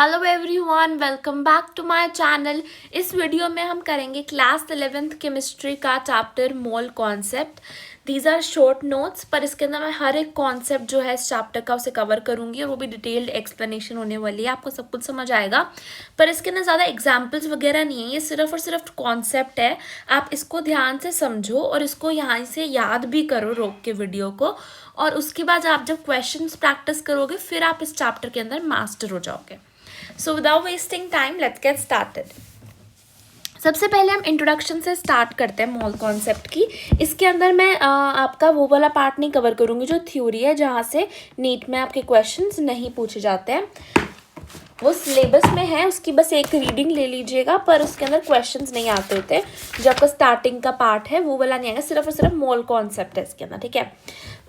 Hello everyone, welcome back to my channel. इस video में हम करेंगे क्लास 11th केमिस्ट्री का chapter mole concept. These are short notes, पर इसके अंदर मैं हर एक कॉन्सेप्ट जो है इस चैप्टर का उसे कवर करूंगी और वो भी डिटेल्ड एक्सप्लेनेशन होने वाली है, आपको सब कुछ समझ आएगा। पर इसके अंदर ज़्यादा एग्जाम्पल्स वगैरह नहीं है, ये सिर्फ और सिर्फ कॉन्सेप्ट है। आप इसको ध्यान से समझो और इसको यहाँ से याद भी करो रोक के वीडियो को, और उसके बाद आप जब क्वेश्चंस प्रैक्टिस करोगे फिर आप इस चैप्टर के अंदर मास्टर हो जाओगे। So without wasting time, let's get started. सबसे पहले हम इंट्रोडक्शन से स्टार्ट करते हैं मोल कॉन्सेप्ट की। इसके अंदर मैं आपका वो वाला पार्ट नहीं कवर करूँगी जो थ्योरी है, जहाँ से नीट में आपके क्वेश्चंस नहीं पूछे जाते हैं। वो सिलेबस में है, उसकी बस एक रीडिंग ले लीजिएगा, पर उसके अंदर क्वेश्चंस नहीं आते होते। जो आपका स्टार्टिंग का पार्ट है वो वाला नहीं आएगा, सिर्फ और सिर्फ मोल कॉन्सेप्ट है इसके अंदर, ठीक है।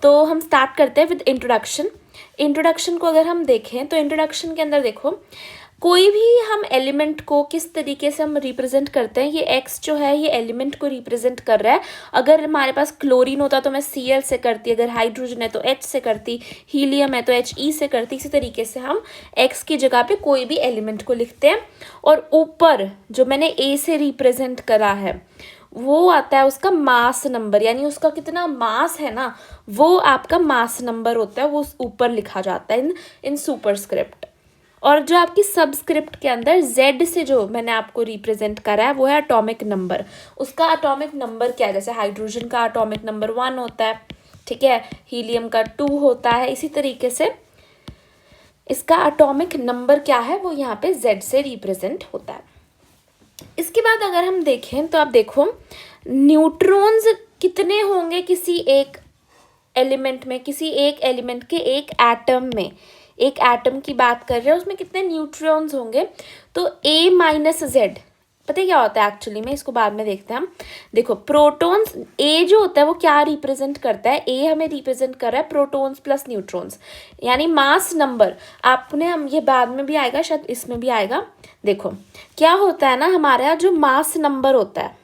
तो हम स्टार्ट करते हैं विद इंट्रोडक्शन। इंट्रोडक्शन को अगर हम देखें तो इंट्रोडक्शन के अंदर देखो, कोई भी हम एलिमेंट को किस तरीके से हम रिप्रेजेंट करते हैं। ये एक्स जो है ये एलिमेंट को रिप्रेजेंट कर रहा है। अगर हमारे पास क्लोरीन होता तो मैं Cl से करती, अगर हाइड्रोजन है तो H से करती, हीलियम है तो He से करती। इसी तरीके से हम एक्स की जगह पे कोई भी एलिमेंट को लिखते हैं। और ऊपर जो मैंने A से रिप्रेजेंट करा है वो आता है उसका मास नंबर, यानी उसका कितना मास है ना, वो आपका मास नंबर होता है, वो ऊपर लिखा जाता है इन सुपरस्क्रिप्ट। और जो आपकी सबस्क्रिप्ट के अंदर Z से जो मैंने आपको रिप्रेजेंट करा है वो है एटॉमिक नंबर। उसका एटॉमिक नंबर क्या है, जैसे हाइड्रोजन का एटॉमिक नंबर 1 होता है, ठीक है, हीलियम का 2 होता है। इसी तरीके से इसका एटॉमिक नंबर क्या है वो यहाँ पे Z से रिप्रेजेंट होता है। इसके बाद अगर हम देखें तो आप देखो न्यूट्रॉन्स कितने होंगे किसी एक एलिमेंट में, किसी एक एलिमेंट के एक एटम में, एक एटम की बात कर रहे हैं, उसमें कितने न्यूट्रॉन्स होंगे। तो A माइनस Z, पता है क्या होता है एक्चुअली में, इसको बाद में देखते हैं हम। देखो प्रोटॉन्स, A जो होता है वो क्या रिप्रेजेंट करता है, A हमें रिप्रेजेंट कर रहा है प्रोटॉन्स प्लस न्यूट्रॉन्स, यानी मास नंबर। आपने हम ये बाद में भी आएगा, शायद इसमें भी आएगा। देखो क्या होता है ना, हमारे यहाँ जो मास नंबर होता है,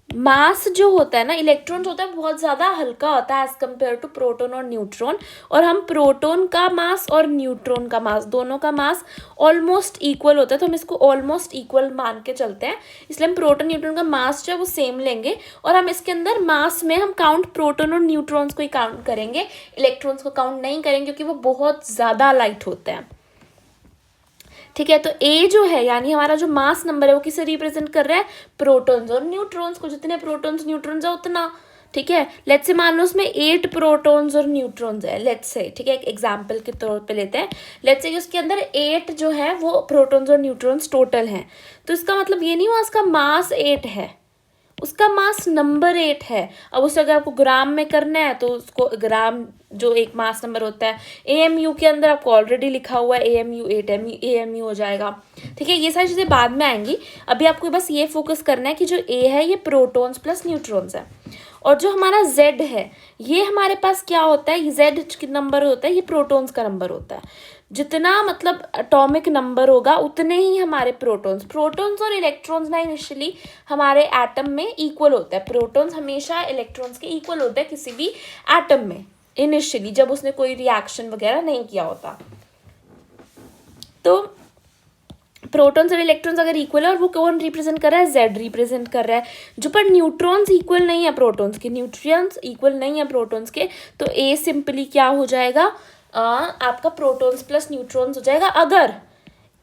मास जो होता है ना, इलेक्ट्रॉन्स होता है बहुत ज़्यादा हल्का होता है एज कम्पेयर टू प्रोटॉन और न्यूट्रॉन। और हम प्रोटॉन का मास और न्यूट्रॉन का मास, दोनों का मास ऑलमोस्ट इक्वल होता है, तो हम इसको ऑलमोस्ट इक्वल मान के चलते हैं। इसलिए हम प्रोटॉन न्यूट्रॉन का मास जो है वो सेम लेंगे, और हम इसके अंदर मास में हम काउंट प्रोटॉन और न्यूट्रॉन्स को ही काउंट करेंगे, इलेक्ट्रॉन्स को काउंट नहीं करेंगे क्योंकि वो बहुत ज़्यादा लाइट होते हैं, ठीक है। तो A जो है यानी हमारा जो मास नंबर है वो किसे रिप्रेजेंट कर रहा है, प्रोटॉन्स और न्यूट्रॉन्स को। जितने प्रोटॉन्स न्यूट्रॉन्स है उतना, ठीक है। लेट्स से मान लो उसमें 8 प्रोटॉन्स और न्यूट्रॉन्स है, लेट्स से, ठीक है, एक एग्जांपल के तौर पे लेते हैं। लेट्स से उसके अंदर 8 जो है वो प्रोटॉन्स और न्यूट्रॉन्स टोटल हैं, तो इसका मतलब ये नहीं हुआ उसका मास 8 है, उसका मास नंबर 8 है। अब उसे अगर आपको ग्राम में करना है तो उसको ग्राम जो एक मास नंबर होता है, AMU के अंदर आपको ऑलरेडी लिखा हुआ है AMU 8 AMU हो जाएगा, ठीक है। ये सारी चीज़ें बाद में आएंगी, अभी आपको बस ये फोकस करना है कि जो A है ये प्रोटॉन्स प्लस न्यूट्रॉन्स है, और जो हमारा Z है ये हमारे पास क्या होता है, Z नंबर होता है, ये प्रोटॉन्स का नंबर होता है। जितना मतलब एटॉमिक नंबर होगा उतने ही हमारे प्रोटॉन्स और इलेक्ट्रॉन्स ना इनिशियली हमारे एटम में इक्वल होता है। प्रोटॉन्स हमेशा इलेक्ट्रॉन्स के इक्वल होता है किसी भी एटम में इनिशियली, जब उसने कोई रिएक्शन वगैरह नहीं किया होता। तो प्रोटॉन्स और इलेक्ट्रॉन्स अगर इक्वल है, और वो कौन रिप्रेजेंट कर रहा है, Z रिप्रेजेंट कर रहा है। जो पर न्यूट्रॉन्स इक्वल नहीं है प्रोटॉन्स के, न्यूट्रियंस इक्वल नहीं है प्रोटॉन्स के, तो A सिंपली क्या हो जाएगा, आपका प्रोटॉन्स प्लस न्यूट्रॉन्स हो जाएगा। अगर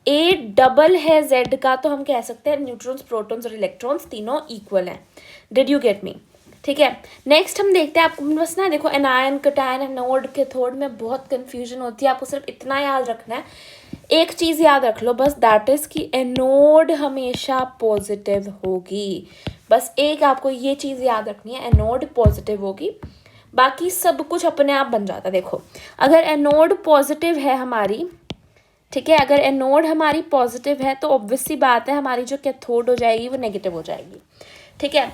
A डबल है Z का तो हम कह सकते हैं न्यूट्रॉन्स प्रोटॉन्स और इलेक्ट्रॉन्स तीनों इक्वल हैं। डिड यू गेट मी, ठीक है। नेक्स्ट हम देखते हैं, आपको बस ना देखो एनायन कटायन एनोड कैथोड में बहुत कंफ्यूजन होती है, आपको सिर्फ इतना याद रखना है, एक चीज़ याद रख लो बस, दैट इज़ कि एनोड हमेशा पॉजिटिव होगी। बस एक आपको ये चीज़ याद रखनी है, एनोड पॉजिटिव होगी, बाकी सब कुछ अपने आप बन जाता है। देखो अगर एनोड पॉजिटिव है हमारी, ठीक है, अगर एनोड हमारी पॉजिटिव है तो ऑब्वियस सी बात है हमारी जो कैथोड हो जाएगी वो नेगेटिव हो जाएगी, ठीक है।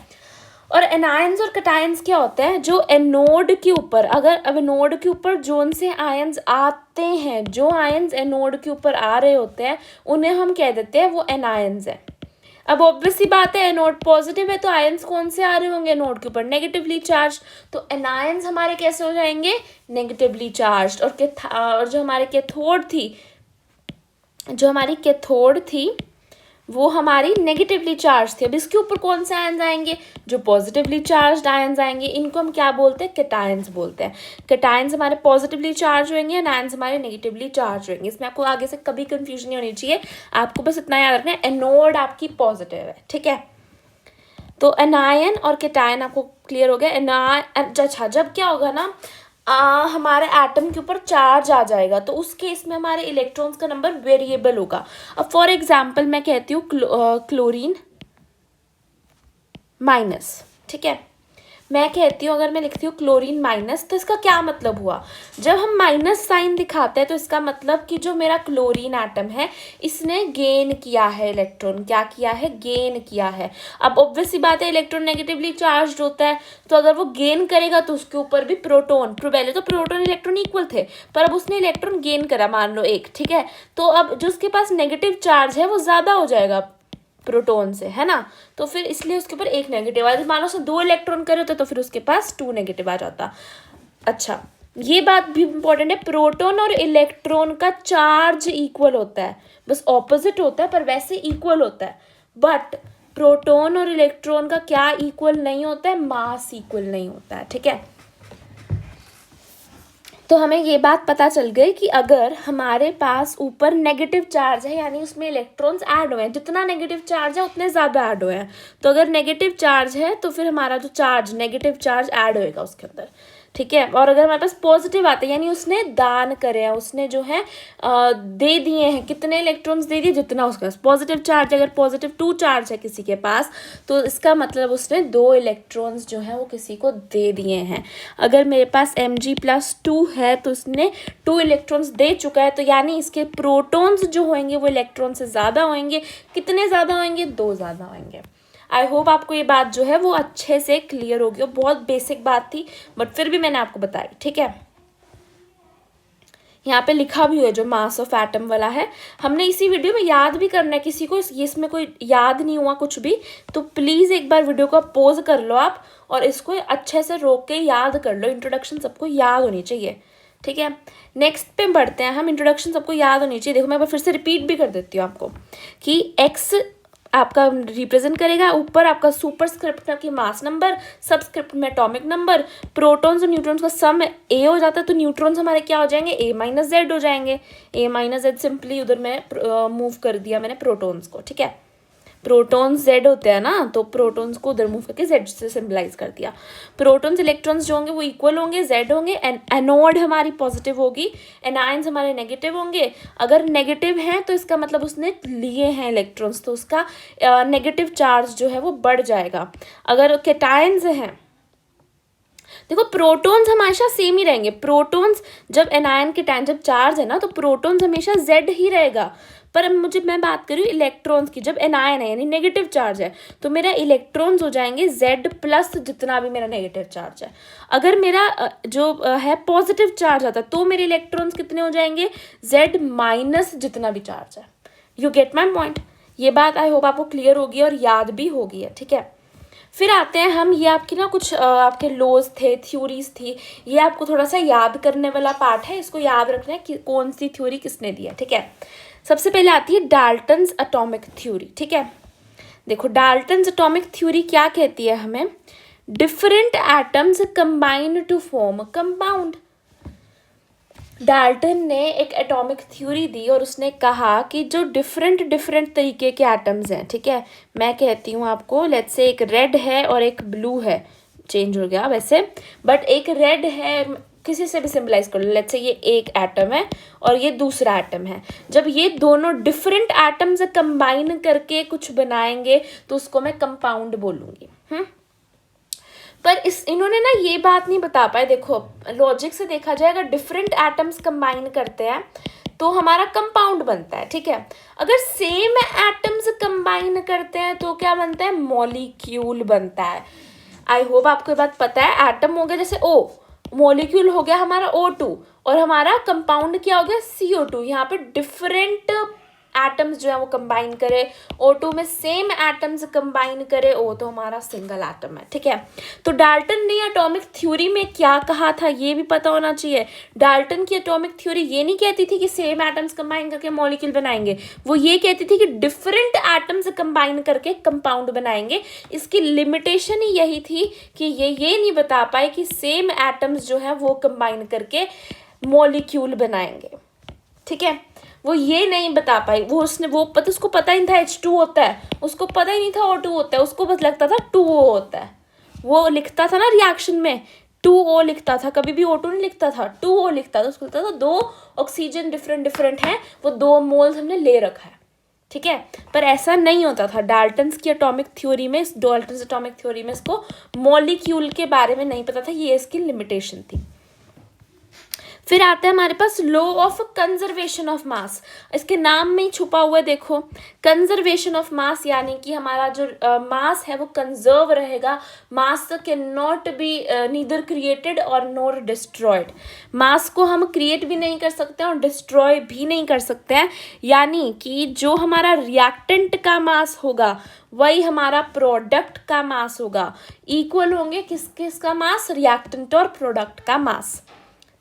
और एनायंस और कटायंस क्या होता है, जो एनोड के ऊपर, अगर अब एनोड के ऊपर जोन से आयंस आते हैं, जो आयंस एनोड के ऊपर आ रहे होते हैं उन्हें हम कह देते हैं वो एनायंस है। अब ऑब्वियस सी बात है एनोड पॉजिटिव है तो आयंस कौन से आ रहे होंगे, एनोड के ऊपर नेगेटिवली चार्ज, तो एनायंस हमारे कैसे हो जाएंगे, नेगेटिवली चार्ज। और जो हमारे कैथोड थी जो हमारी कैथोड थी वो हमारी नेगेटिवली चार्ज थी। अब इसके ऊपर कौन से आयन्स आएंगे, जो पॉजिटिवली चार्ज आयन्स आएंगे, इनको हम क्या बोलते हैं, कैटायंस बोलते हैं। कैटायंस हमारे पॉजिटिवली चार्ज होंगे एंड आयन्स हमारे नेगेटिवली चार्ज होंगे। इसमें आपको आगे से कभी कंफ्यूजन नहीं होनी चाहिए, आपको बस इतना याद रखना है एनोड आपकी पॉजिटिव है, ठीक है। तो एनायन और कैटायन आपको क्लियर हो गया। अच्छा, जब क्या होगा ना, हमारे एटम के ऊपर चार्ज आ जाएगा तो उस केस में हमारे इलेक्ट्रॉन्स का नंबर वेरिएबल होगा। अब फॉर एग्जांपल मैं कहती हूँ क्लोरीन माइनस, ठीक है। मैं कहती हूँ, अगर मैं लिखती हूँ क्लोरीन माइनस, तो इसका क्या मतलब हुआ, जब हम माइनस साइन दिखाते हैं तो इसका मतलब कि जो मेरा क्लोरीन एटम है इसने गेन किया है इलेक्ट्रॉन। क्या किया है, गेन किया है। अब ऑब्वियस सी बात है, इलेक्ट्रॉन नेगेटिवली चार्ज होता है, तो अगर वो गेन करेगा तो उसके ऊपर भी प्रोटॉन, पहले तो प्रोटॉन इलेक्ट्रॉन इक्वल थे, पर अब उसने इलेक्ट्रॉन गेन करा, मान लो एक, ठीक है। तो अब जो उसके पास नेगेटिव चार्ज है वो ज़्यादा हो जाएगा प्रोटॉन से, है ना। तो फिर इसलिए उसके ऊपर एक नेगेटिव आया। मान लो उसने 2 इलेक्ट्रॉन करे होते तो फिर उसके पास 2 नेगेटिव आ जाता। अच्छा, ये बात भी इंपॉर्टेंट है, प्रोटॉन और इलेक्ट्रॉन का चार्ज इक्वल होता है, बस ऑपोजिट होता है पर वैसे इक्वल होता है। बट प्रोटॉन और इलेक्ट्रॉन का क्या इक्वल नहीं होता है, मास इक्वल नहीं होता है, ठीक है। तो हमें ये बात पता चल गई कि अगर हमारे पास ऊपर नेगेटिव चार्ज है, यानी उसमें इलेक्ट्रॉन्स ऐड हुए हैं, जितना नेगेटिव चार्ज है उतने ज़्यादा ऐड हुए हैं। तो अगर नेगेटिव चार्ज है तो फिर हमारा जो चार्ज, नेगेटिव चार्ज ऐड होएगा उसके अंदर, ठीक है। और अगर हमारे पास पॉजिटिव आते हैं, यानी उसने दान करे हैं, उसने जो है दे दिए हैं, कितने इलेक्ट्रॉन्स दे दिए, जितना उसके पास पॉजिटिव चार्ज, अगर पॉजिटिव 2 चार्ज है किसी के पास तो इसका मतलब उसने 2 इलेक्ट्रॉन्स जो है वो किसी को दे दिए हैं। अगर मेरे पास Mg+2 है तो उसने 2 इलेक्ट्रॉन्स दे चुका है, तो यानी इसके प्रोटॉन्स जो होंगे वो इलेक्ट्रॉन से ज़्यादा होंगे। कितने ज़्यादा होंगे, 2 ज़्यादा होंगे। आई होप आपको ये बात जो है वो अच्छे से क्लियर होगी। और बहुत बेसिक बात थी बट फिर भी मैंने आपको बताई, ठीक है। यहाँ पे लिखा भी है जो मास ऑफ एटम वाला है, हमने इसी वीडियो में याद भी करना है। किसी को इसमें कोई याद नहीं हुआ कुछ भी तो प्लीज़ एक बार वीडियो को पॉज कर लो आप और इसको अच्छे से रोक के याद कर लो। इंट्रोडक्शन सबको याद होनी चाहिए, ठीक है। नेक्स्ट पे बढ़ते हैं हम। इंट्रोडक्शन सबको याद होनी चाहिए। देखो मैं एक बार फिर से रिपीट भी कर देती हूँ आपको कि एक्स आपका रिप्रेजेंट करेगा, ऊपर आपका सुपरस्क्रिप्ट की मास नंबर, सबस्क्रिप्ट में एटॉमिक नंबर, प्रोटॉन्स और न्यूट्रॉन्स का सम ए हो जाता है तो न्यूट्रॉन्स हमारे क्या हो जाएंगे, A-Z हो जाएंगे। A-Z सिंपली उधर में मूव कर दिया मैंने प्रोटॉन्स को, ठीक है। प्रोटॉन्स Z होते हैं ना, तो प्रोटॉन्स को उधर मूव करके Z से सिंबलाइज कर दिया। प्रोटॉन्स इलेक्ट्रॉन्स जो होंगे वो इक्वल होंगे, Z होंगे। एनोड हमारी पॉजिटिव होगी, एनायंस हमारे नेगेटिव होंगे। अगर नेगेटिव हैं तो इसका मतलब उसने लिए हैं इलेक्ट्रॉन्स, तो उसका नेगेटिव चार्ज जो है वो बढ़ जाएगा। अगर कैटायंस हैं, देखो प्रोटॉन्स हमेशा सेम ही रहेंगे। प्रोटॉन्स जब एनायन के टाइम जब चार्ज है ना तो प्रोटॉन्स हमेशा Z ही रहेगा। पर अब मैं बात कर रही हूँ इलेक्ट्रॉन्स की। जब एनायन है यानी नेगेटिव चार्ज है तो मेरा इलेक्ट्रॉन्स हो जाएंगे Z+ जितना भी मेरा नेगेटिव चार्ज है। अगर मेरा जो है पॉजिटिव चार्ज आता है तो मेरे इलेक्ट्रॉन्स कितने हो जाएंगे, Z- जितना भी चार्ज है। You get my point. ये बात आई होप आपको क्लियर होगी और याद भी होगी है, ठीक है। फिर आते हैं हम, ये आपकी ना कुछ आपके लॉज थे, थ्योरीज थी, ये आपको थोड़ा सा याद करने वाला पार्ट है। इसको याद रखना है कि कौन सी थ्योरी किसने दी है, ठीक है। सबसे पहले आती है डाल्टन्स एटॉमिक थ्योरी, ठीक है। देखो डाल्टन्स एटॉमिक थ्योरी क्या कहती है हमें, different atoms combine to form compound. Dalton ने एक एटॉमिक थ्योरी दी और उसने कहा कि जो डिफरेंट तरीके के एटम्स हैं, ठीक है। मैं कहती हूँ आपको, लेट्स से एक रेड है और एक ब्लू है, चेंज हो गया वैसे, बट एक रेड है, किसी से भी सिंबलाइज कर लो। लेट्स से ये एक एटम है और ये दूसरा एटम है। जब ये दोनों डिफरेंट एटम्स कंबाइन करके कुछ बनाएंगे तो उसको मैं कंपाउंड बोलूँगी। पर इन्होंने ना ये बात नहीं बता पाए। देखो लॉजिक से देखा जाए, अगर डिफरेंट एटम्स कंबाइन करते हैं तो हमारा कंपाउंड बनता है, ठीक है। अगर सेम एटम्स कंबाइन करते हैं तो क्या बनता है, मॉलिक्यूल बनता है। आई होप आपको ये बात पता है। एटम हो गया जैसे O, मॉलिक्यूल हो गया हमारा O2 और हमारा कंपाउंड क्या हो गया, CO2। यहाँ पे डिफरेंट एटम्स जो है वो कंबाइन करे, O2 में सेम एटम्स कंबाइन करे, O तो हमारा सिंगल एटम है, ठीक है। तो डाल्टन ने एटॉमिक थ्योरी में क्या कहा था ये भी पता होना चाहिए। डाल्टन की एटॉमिक थ्योरी ये नहीं कहती थी कि सेम एटम्स कंबाइन करके मॉलिक्यूल बनाएंगे, वो ये कहती थी कि डिफरेंट एटम्स कंबाइन करके कंपाउंड बनाएंगे। इसकी लिमिटेशन ही यही थी कि ये नहीं बता पाए कि सेम एटम्स जो है वो कंबाइन करके मॉलिक्यूल बनाएंगे, ठीक है। वो ये नहीं बता पाई, उसको पता ही नहीं था H2 होता है, उसको पता ही नहीं था O2 होता है, उसको बस लगता था 2O होता है। वो लिखता था ना रिएक्शन में 2O लिखता था, कभी भी O2 नहीं लिखता था, 2O लिखता था। उसको लगता था दो ऑक्सीजन डिफरेंट हैं, वो 2 मोल्स हमने ले रखा है, ठीक है। पर ऐसा नहीं होता था। डाल्टन्स एटॉमिक थ्योरी में इसको मॉलिक्यूल के बारे में नहीं पता था, ये इसकी लिमिटेशन थी। फिर आता है हमारे पास law of conservation of mass. इसके नाम में ही छुपा हुआ है, देखो, कंजर्वेशन ऑफ मास, यानी कि हमारा जो मास है वो कंजर्व रहेगा। मास can not be neither created और नॉर डिस्ट्रॉयड। मास को हम क्रिएट भी नहीं कर सकते और डिस्ट्रॉय भी नहीं कर सकते हैं, यानी कि जो हमारा रिएक्टेंट का मास होगा वही हमारा प्रोडक्ट का मास होगा। इक्वल होंगे किसका मास, रिएक्टेंट और प्रोडक्ट का मास,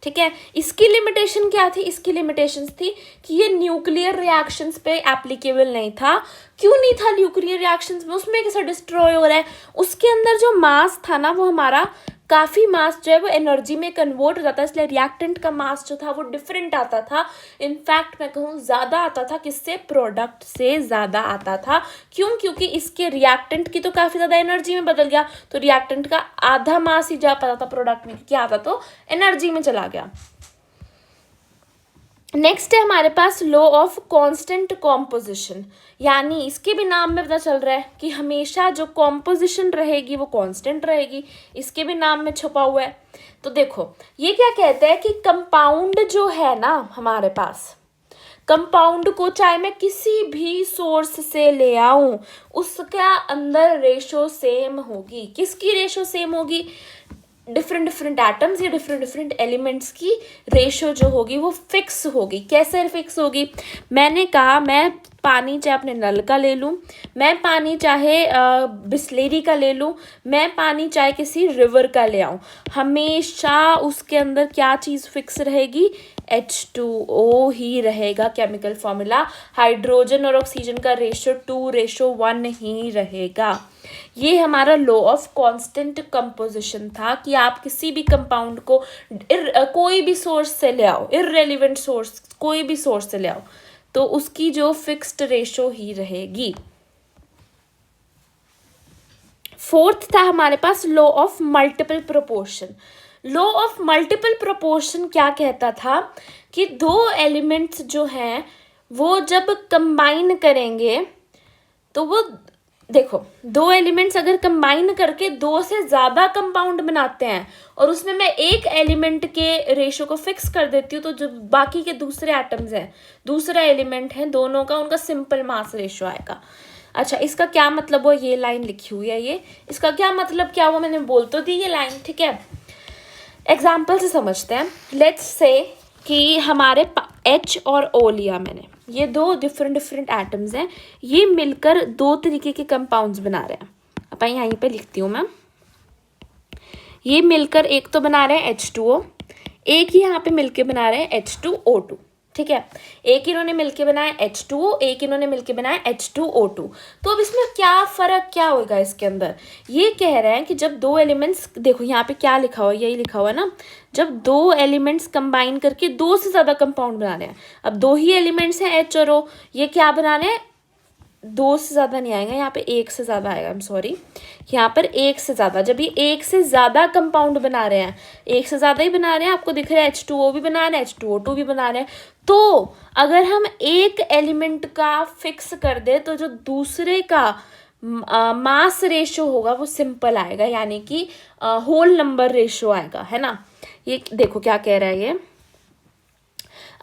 ठीक है। इसकी लिमिटेशन क्या थी, इसकी लिमिटेशंस थी कि ये न्यूक्लियर रिएक्शंस पे एप्लीकेबल नहीं था। क्यों नहीं था न्यूक्लियर रिएक्शंस में, उसमें कैसे डिस्ट्रॉय हो रहा है, उसके अंदर जो मास था ना वो हमारा काफ़ी मास जो है वो एनर्जी में कन्वर्ट हो जाता है, इसलिए रिएक्टेंट का मास जो था वो डिफरेंट आता था। इनफैक्ट मैं कहूँ ज़्यादा आता था, किससे, प्रोडक्ट से ज़्यादा आता था। क्यों, क्योंकि इसके रिएक्टेंट की तो काफ़ी ज़्यादा एनर्जी में बदल गया, तो रिएक्टेंट का आधा मास ही जा पाता था प्रोडक्ट में, क्या आता तो एनर्जी में चला गया। नेक्स्ट है हमारे पास लॉ ऑफ कांस्टेंट कॉम्पोजिशन, यानी इसके भी नाम में पता चल रहा है कि हमेशा जो कॉम्पोजिशन रहेगी वो कांस्टेंट रहेगी, इसके भी नाम में छुपा हुआ है। तो देखो ये क्या कहता है कि कंपाउंड जो है ना हमारे पास, कंपाउंड को चाहे मैं किसी भी सोर्स से ले आऊं, उसका अंदर रेशो सेम होगी। किसकी रेशो सेम होगी, डिफरेंट एटम्स या डिफरेंट एलिमेंट्स की रेशो जो होगी वो फिक्स होगी। कैसे फिक्स होगी, मैंने कहा मैं पानी चाहे अपने नल का ले लूँ, मैं पानी चाहे बिस्लेरी का ले लूँ, मैं पानी चाहे किसी रिवर का ले आऊँ, हमेशा उसके अंदर क्या चीज़ फिक्स रहेगी, H2O ही रहेगा। केमिकल फॉर्मूला हाइड्रोजन और ऑक्सीजन का रेशो 2:1 ही रहेगा। ये हमारा लॉ ऑफ कांस्टेंट कंपोजिशन था कि आप किसी भी कंपाउंड को कोई भी सोर्स से ले आओ, इररेलेवेंट सोर्स, कोई भी सोर्स से ले आओ, तो उसकी जो फिक्स्ड रेशो ही रहेगी। फोर्थ था हमारे पास law of multiple proportion. Law of multiple proportion क्या कहता था कि दो एलिमेंट्स जो हैं वो जब कंबाइन करेंगे तो वो, देखो, दो एलिमेंट्स अगर कंबाइन करके दो से ज़्यादा कंपाउंड बनाते हैं और उसमें मैं एक एलिमेंट के रेशो को फिक्स कर देती हूँ, तो जो बाकी के दूसरे एटम्स हैं, दूसरा एलिमेंट है, दोनों का उनका सिंपल मास रेशो आएगा। अच्छा, इसका क्या मतलब हुआ, ये लाइन लिखी हुई है, ये इसका क्या मतलब क्या हुआ, मैंने बोल तो दी ये लाइन, ठीक है। एग्जाम्पल से समझते हैं। लेट्स से कि हमारे H और O लिया मैंने, ये दो डिफरेंट एटम्स हैं, ये मिलकर दो तरीके के कंपाउंड्स बना रहे हैं। अब यहीं पे लिखती हूँ मैं, ये मिलकर एक तो बना रहे हैं H2O, एक ही यहाँ पे मिलके बना रहे हैं H2O2, ठीक है। एक इन्होंने मिलके बनाया H2O, एक इन्होंने मिलके बनाया H2O2। तो अब इसमें क्या फ़र्क क्या होगा, इसके अंदर ये कह रहे हैं कि जब दो एलिमेंट्स, देखो यहाँ पे क्या लिखा हुआ, यही लिखा हुआ है ना, जब दो एलिमेंट्स कंबाइन करके दो से ज़्यादा कंपाउंड बना रहे हैं, अब दो ही एलिमेंट्स हैं H और O, ये क्या बना रहे हैं, दो से ज़्यादा नहीं आएगा, यहाँ पे एक से ज़्यादा आएगा, आई एम सॉरी, यहाँ पर एक से ज़्यादा, जब ये एक से ज़्यादा कंपाउंड बना रहे हैं, एक से ज़्यादा ही बना रहे हैं, आपको दिख रहा है H2O भी बना रहे हैं, H2O2 भी बना रहे हैं, तो अगर हम एक एलिमेंट का फिक्स कर दे तो जो दूसरे का मास रेशो होगा वो सिंपल आएगा, यानी कि होल नंबर रेशो आएगा, है ना। ये देखो क्या कह रहा है ये,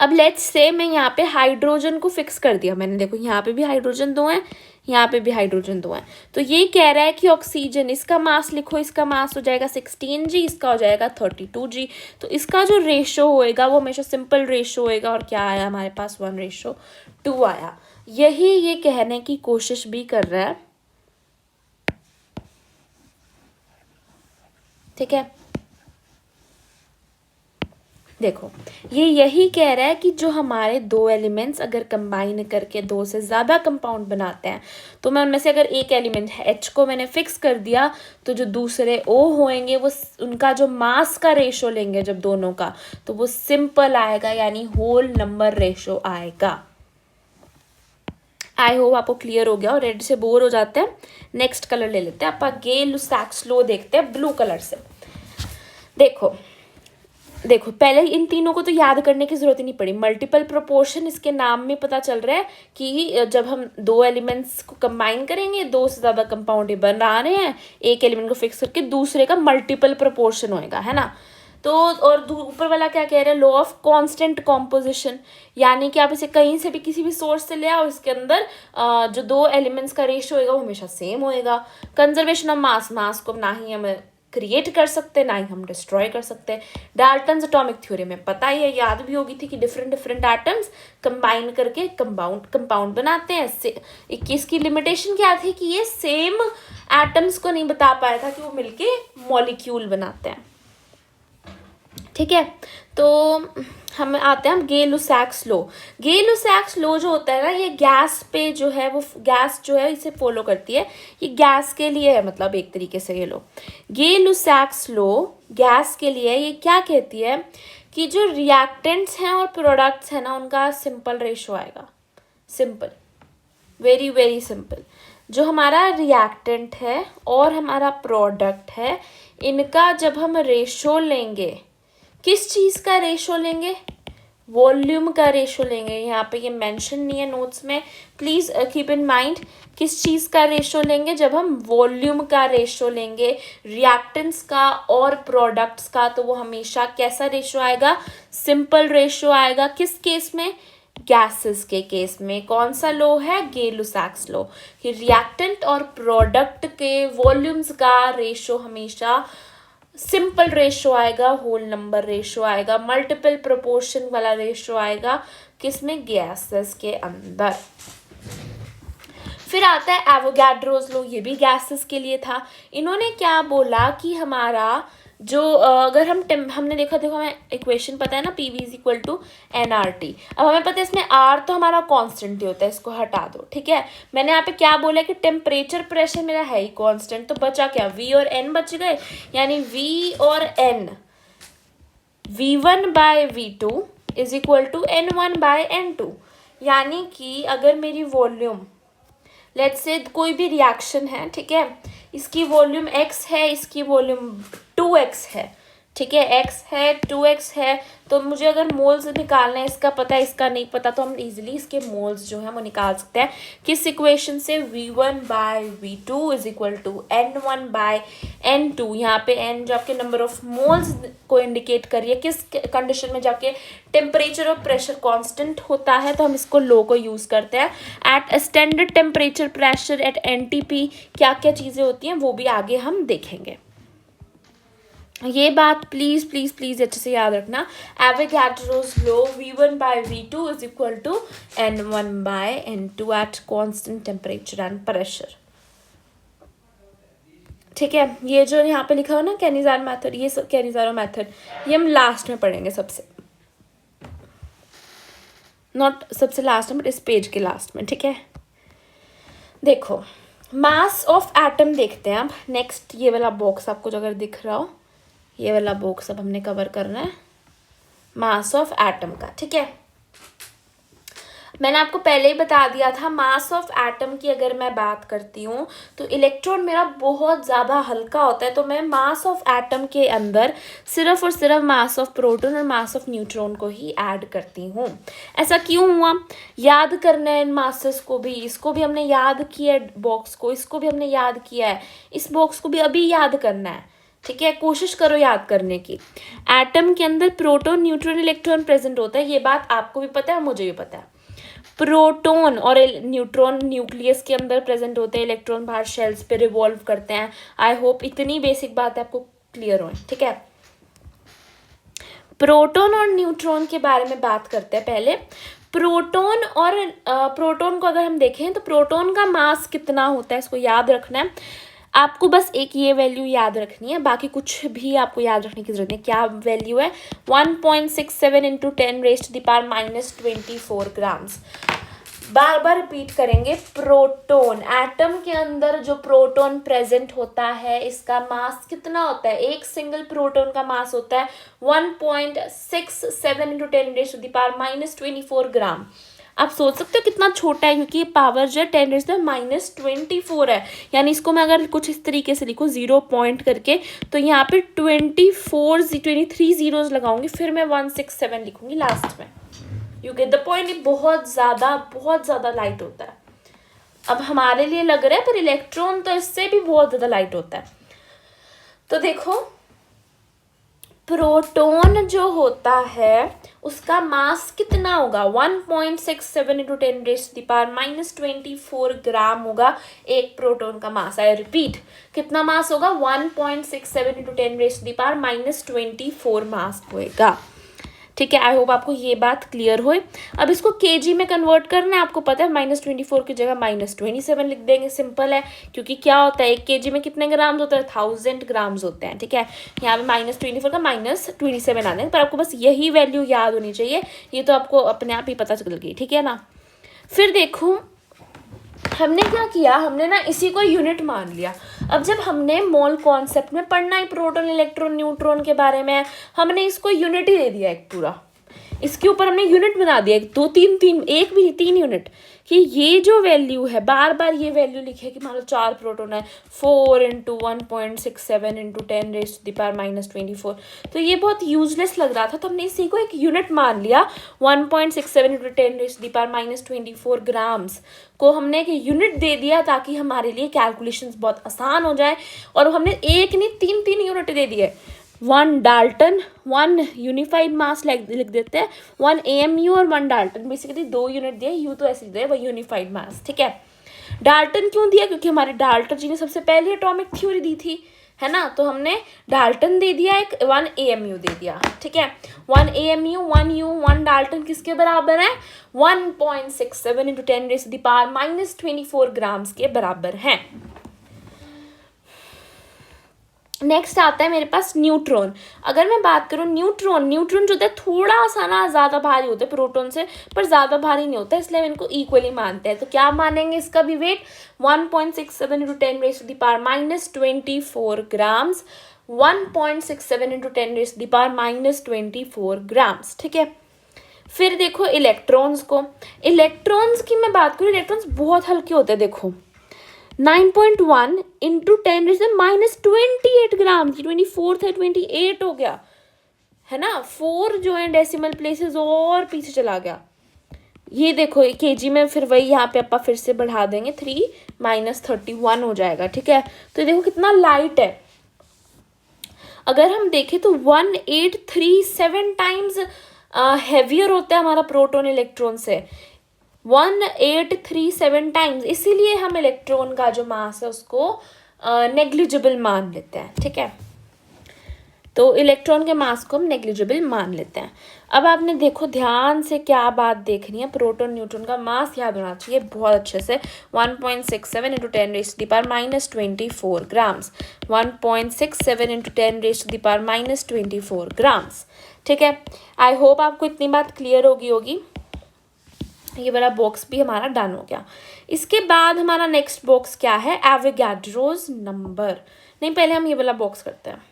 अब लेट्स से मैं यहाँ पे हाइड्रोजन को फिक्स कर दिया मैंने, देखो यहाँ पे भी हाइड्रोजन 2 हैं, यहाँ पे भी हाइड्रोजन 2 हैं, तो ये कह रहा है कि ऑक्सीजन, इसका मास लिखो, इसका मास हो जाएगा 16G, इसका हो जाएगा 32G। तो इसका जो रेशो होएगा वो हमेशा सिंपल रेशो होएगा, और क्या आया हमारे पास 1:2 आया। यही ये कहने की कोशिश भी कर रहा है, ठीक है। देखो ये यही कह रहा है कि जो हमारे दो एलिमेंट्स अगर कंबाइन करके दो से ज़्यादा कंपाउंड बनाते हैं, तो मैं उनमें से अगर एक एलिमेंट H को मैंने फिक्स कर दिया, तो जो दूसरे O होंगे वो उनका जो मास का रेशो लेंगे जब दोनों का, तो वो सिंपल आएगा, यानी होल नंबर रेशो आएगा। आई होप आपको क्लियर हो गया, और रेड से बोर हो जाते हैं। नेक्स्ट कलर ले लेते हैं, आप गे-लुसाक्स लॉ देखते हैं ब्लू कलर से। देखो पहले इन तीनों को तो याद करने की जरूरत ही नहीं पड़ी। मल्टीपल प्रोपोर्शन, इसके नाम में पता चल रहा है कि जब हम दो एलिमेंट्स को कंबाइन करेंगे, दो से ज़्यादा कंपाउंड बना रहे हैं, एक एलिमेंट को फिक्स करके दूसरे का मल्टीपल प्रोपोर्शन होएगा, है ना। तो और ऊपर वाला क्या कह रहा है, लॉ ऑफ कांस्टेंट कॉम्पोजिशन, यानी कि आप इसे कहीं से भी किसी भी सोर्स से ले आओ, इसके अंदर जो दो एलिमेंट्स का रेशियो होएगा वो हमेशा सेम होएगा। कंजर्वेशन ऑफ मास, मास को ना ही हम क्रिएट कर सकते, ना ही हम डिस्ट्रॉय कर सकते। डाल्टन्स एटॉमिक थ्योरी में पता ही है, याद भी होगी थी कि डिफरेंट एटम्स कंबाइन करके कंपाउंड बनाते हैं। 21 की लिमिटेशन क्या थी कि ये सेम एटम्स को नहीं बता पाया था कि वो मिलके मॉलिक्यूल बनाते हैं, ठीक है। तो हम आते हैं गे-लुसाक्स लॉ। गे-लुसाक्स लॉ जो होता है ना, ये गैस पे जो है, वो गैस जो है इसे फॉलो करती है, ये गैस के लिए है, मतलब एक तरीके से ये लॉ। गे-लुसाक्स लॉ गैस के लिए ये क्या कहती है कि जो रिएक्टेंट्स हैं और प्रोडक्ट्स हैं ना, उनका सिंपल रेशो आएगा। Simple, very very simple. जो हमारा रिएक्टेंट है और हमारा प्रोडक्ट है, इनका जब हम रेशो लेंगे, किस चीज़ का रेशो लेंगे, वॉल्यूम का रेशो लेंगे। यहाँ पे ये मेंशन नहीं है नोट्स में, प्लीज़ कीप इन माइंड, किस चीज़ का रेशो लेंगे, जब हम वॉल्यूम का रेशो लेंगे रिएक्टेंट्स का और प्रोडक्ट्स का, तो वो हमेशा कैसा रेशो आएगा, सिंपल रेशो आएगा। किस केस में, गैसेस के केस में। कौन सा लॉ है, गे-लुसाक्स लॉ, कि रिएक्टेंट और प्रोडक्ट के वॉल्यूम्स का रेशो हमेशा सिंपल रेशो आएगा, होल नंबर रेशो आएगा, मल्टीपल प्रोपोर्शन वाला रेशो आएगा, किसमें, गैसेस के अंदर। फिर आता है एवोगाड्रोस लॉ, ये भी गैसेस के लिए था। इन्होंने क्या बोला कि हमारा जो अगर हमने देखो हमें इक्वेशन पता है ना, PV = nRT। अब हमें पता है इसमें R तो हमारा कांस्टेंट ही होता है, इसको हटा दो, ठीक है। मैंने यहाँ पे क्या बोला कि टेम्परेचर प्रेशर मेरा है ही कांस्टेंट, तो बचा क्या, V और N बच गए, यानी V और N, V1/V2 = N1/N2। यानी कि अगर मेरी वॉल्यूम, लेट्स से कोई भी रिएक्शन है, ठीक है, इसकी वॉल्यूम x है, इसकी वॉल्यूम 2x है, ठीक है, x है 2x है, तो मुझे अगर मोल्स निकालना है, इसका पता है इसका नहीं पता, तो हम इजीली इसके मोल्स जो है वो निकाल सकते हैं। किस इक्वेशन से, V1/V2 = N1/N2। यहाँ पे N जो आपके नंबर ऑफ मोल्स को इंडिकेट करिए, किस कंडीशन में जाके टेम्परेचर और प्रेशर कांस्टेंट होता है, तो हम इसको लो को यूज़ करते हैं। At standard temperature pressure at NTP क्या क्या चीज़ें होती हैं वो भी आगे हम देखेंगे। ये बात प्लीज़ प्लीज़ प्लीज़ अच्छे से याद रखना। Avogadro's law, V1/V2 = N1/N2 eight constant temperature and pressure, ठीक है। ये जो यहाँ पे लिखा हो ना कैनिज़ारो मेथड, ये सब कैनिज़ारो मेथड, ये हम लास्ट में पढ़ेंगे, सबसे नॉट सबसे लास्ट में, बट इस पेज के लास्ट में, ठीक है। देखो मास ऑफ एटम देखते हैं अब। नेक्स्ट ये वाला बॉक्स आपको जो अगर दिख रहा हो, ये वाला बॉक्स अब हमने कवर करना है मास ऑफ एटम का, ठीक है। मैंने आपको पहले ही बता दिया था, मास ऑफ एटम की अगर मैं बात करती हूँ तो इलेक्ट्रॉन मेरा बहुत ज़्यादा हल्का होता है, तो मैं मास ऑफ एटम के अंदर सिर्फ और सिर्फ मास ऑफ प्रोटॉन और मास ऑफ न्यूट्रॉन को ही ऐड करती हूँ। ऐसा क्यों हुआ, याद करना है इन मासेस को भी, इसको भी हमने याद किया है, बॉक्स को, इसको भी हमने याद किया है, इस बॉक्स को भी अभी याद करना है, ठीक है, कोशिश करो याद करने की। एटम के अंदर प्रोटॉन, न्यूट्रॉन, इलेक्ट्रॉन प्रेजेंट होता है, ये बात आपको भी पता है, मुझे भी पता है। प्रोटॉन और न्यूट्रॉन न्यूक्लियस के अंदर प्रेजेंट होते हैं, इलेक्ट्रॉन बाहर शेल्स पे रिवॉल्व करते हैं। आई होप इतनी बेसिक बात है आपको क्लियर हो, ठीक है। प्रोटॉन और न्यूट्रॉन के बारे में बात करते हैं पहले। प्रोटॉन और प्रोटॉन को अगर हम देखें तो प्रोटॉन का मास कितना होता है, इसको याद रखना है आपको। बस एक ये वैल्यू याद रखनी है, बाकी कुछ भी आपको याद रखने की जरूरत नहीं। क्या वैल्यू है? 1.67 इंटू 10⁻⁻24 ग्राम्स। बार बार रिपीट करेंगे। प्रोटॉन, एटम के अंदर जो प्रोटॉन प्रेजेंट होता है, इसका मास कितना होता है? एक सिंगल प्रोटॉन का मास होता है 1.67 इंटू 10⁻⁻24 ग्राम। आप सोच सकते हो कितना छोटा है, क्योंकि पावर जो है 10⁻⁻24 है। यानी इसको मैं अगर कुछ इस तरीके से लिखूँ 0 पॉइंट करके, तो यहाँ पे 23 जीरोज लगाऊंगी, फिर मैं 167 लिखूंगी लास्ट में। You get the point. ये बहुत ज़्यादा लाइट होता है। अब हमारे लिए लग रहा है, पर इलेक्ट्रॉन तो इससे भी बहुत ज़्यादा लाइट होता है। तो देखो, प्रोटॉन जो होता है उसका मास कितना होगा? 1.67 इंटू 10⁻⁻24 ग्राम होगा एक प्रोटॉन का मास। आई रिपीट, कितना मास होगा? 1.67 इंटू 10⁻⁻24 मास होएगा, ठीक है। आई होप आपको ये बात क्लियर हो। अब इसको केजी में कन्वर्ट करना है, आपको पता है -24 की जगह -27 लिख देंगे, सिंपल है। क्योंकि क्या होता है, एक केजी में कितने ग्राम्स होते हैं? 1000 ग्राम्स होते हैं, ठीक है। यहाँ पे -24 का -27 आने, पर आपको बस यही वैल्यू याद होनी चाहिए। ये तो आपको अपने आप ही पता चल गई, ठीक है ना। फिर देखो, हमने क्या किया, हमने ना इसी को यूनिट मान लिया। अब जब हमने मोल कॉन्सेप्ट में पढ़ना है प्रोटॉन, इलेक्ट्रॉन, न्यूट्रॉन के बारे में, हमने इसको यूनिट ही दे दिया एक पूरा। इसके ऊपर हमने यूनिट बना दिया, 2 3 3 एक भी 3 यूनिट, कि ये जो वैल्यू है, बार बार ये वैल्यू लिखे कि मान लो 4 प्रोटॉन है, 4 इंटू 1.67 इंटू 10⁻⁻24। तो ये बहुत यूजलेस लग रहा था, तो हमने इसी को एक यूनिट मान लिया। 1.67 इंटू 10⁻⁻24 ग्राम्स को हमने एक यूनिट दे दिया, ताकि हमारे लिए कैलकुलेशंस बहुत आसान हो जाए। और हमने एक नहीं 3 यूनिट दे दिए। 1 डाल्टन, 1 यूनिफाइड मास लिख देते हैं, 1 AMU और 1 डाल्टन, बेसिकली 2 यूनिट दिए। यू तो ऐसे दिए, वो यूनिफाइड मास, ठीक है। डाल्टन क्यों दिया? क्योंकि हमारे डाल्टन जी ने सबसे पहले एटॉमिक थ्योरी दी थी, है ना। तो हमने डाल्टन दे दिया, एक 1 AMU दे दिया, ठीक है। 1 AMU 1 U 1 डाल्टन किसके बराबर है? 1.67 इंटू 10⁻⁻24 ग्राम्स के बराबर है। नेक्स्ट आता है मेरे पास न्यूट्रॉन। अगर मैं बात करूँ न्यूट्रॉन जो होता है थोड़ा सा ना ज़्यादा भारी होता है प्रोटॉन से, पर ज़्यादा भारी नहीं होता है, इसलिए हम इनको इक्वली मानते हैं। तो क्या मानेंगे इसका भी weight? 1.67 into 10⁻⁻24 grams, 1.67 into 10⁻⁻24 grams, ठीक है। फिर देखो इलेक्ट्रॉन्स को। इलेक्ट्रॉन्स की मैं बात करूँ, इलेक्ट्रॉन्स बहुत हल्के होते हैं। देखो 9.1 इंटू 10⁻⁻28 ग्राम, 24 थे 28 हो गया, है ना। 4 जो है डेसिमल प्लेसेस और पीछे चला गया। ये देखो केजी में, फिर वही यहाँ पे अपन फिर से बढ़ा देंगे, 3 - 31 हो जाएगा, ठीक है। तो देखो कितना लाइट है। अगर हम देखें तो 1837 टाइम्स हैवियर होता है हमारा प्रोटॉन इलेक्ट्रॉन से, 1837 टाइम्स। इसीलिए हम इलेक्ट्रॉन का जो मास है उसको नेग्लिजिबल मान लेते हैं, ठीक है। तो इलेक्ट्रॉन के मास को हम नेग्लिजिबल मान लेते हैं। अब आपने देखो ध्यान से क्या बात देखनी है, प्रोटॉन न्यूट्रॉन का मास याद होना चाहिए बहुत अच्छे से। 1.67 इंटू 10⁻⁻24 ग्राम्स, 1.67 इंटू 10⁻⁻24 ग्राम्स, ठीक है। आई होप आपको इतनी बात क्लियर होगी। ये वाला बॉक्स भी हमारा डन हो गया। इसके बाद हमारा नेक्स्ट बॉक्स क्या है? Avogadro's number. नहीं, पहले हम ये वाला बॉक्स करते हैं।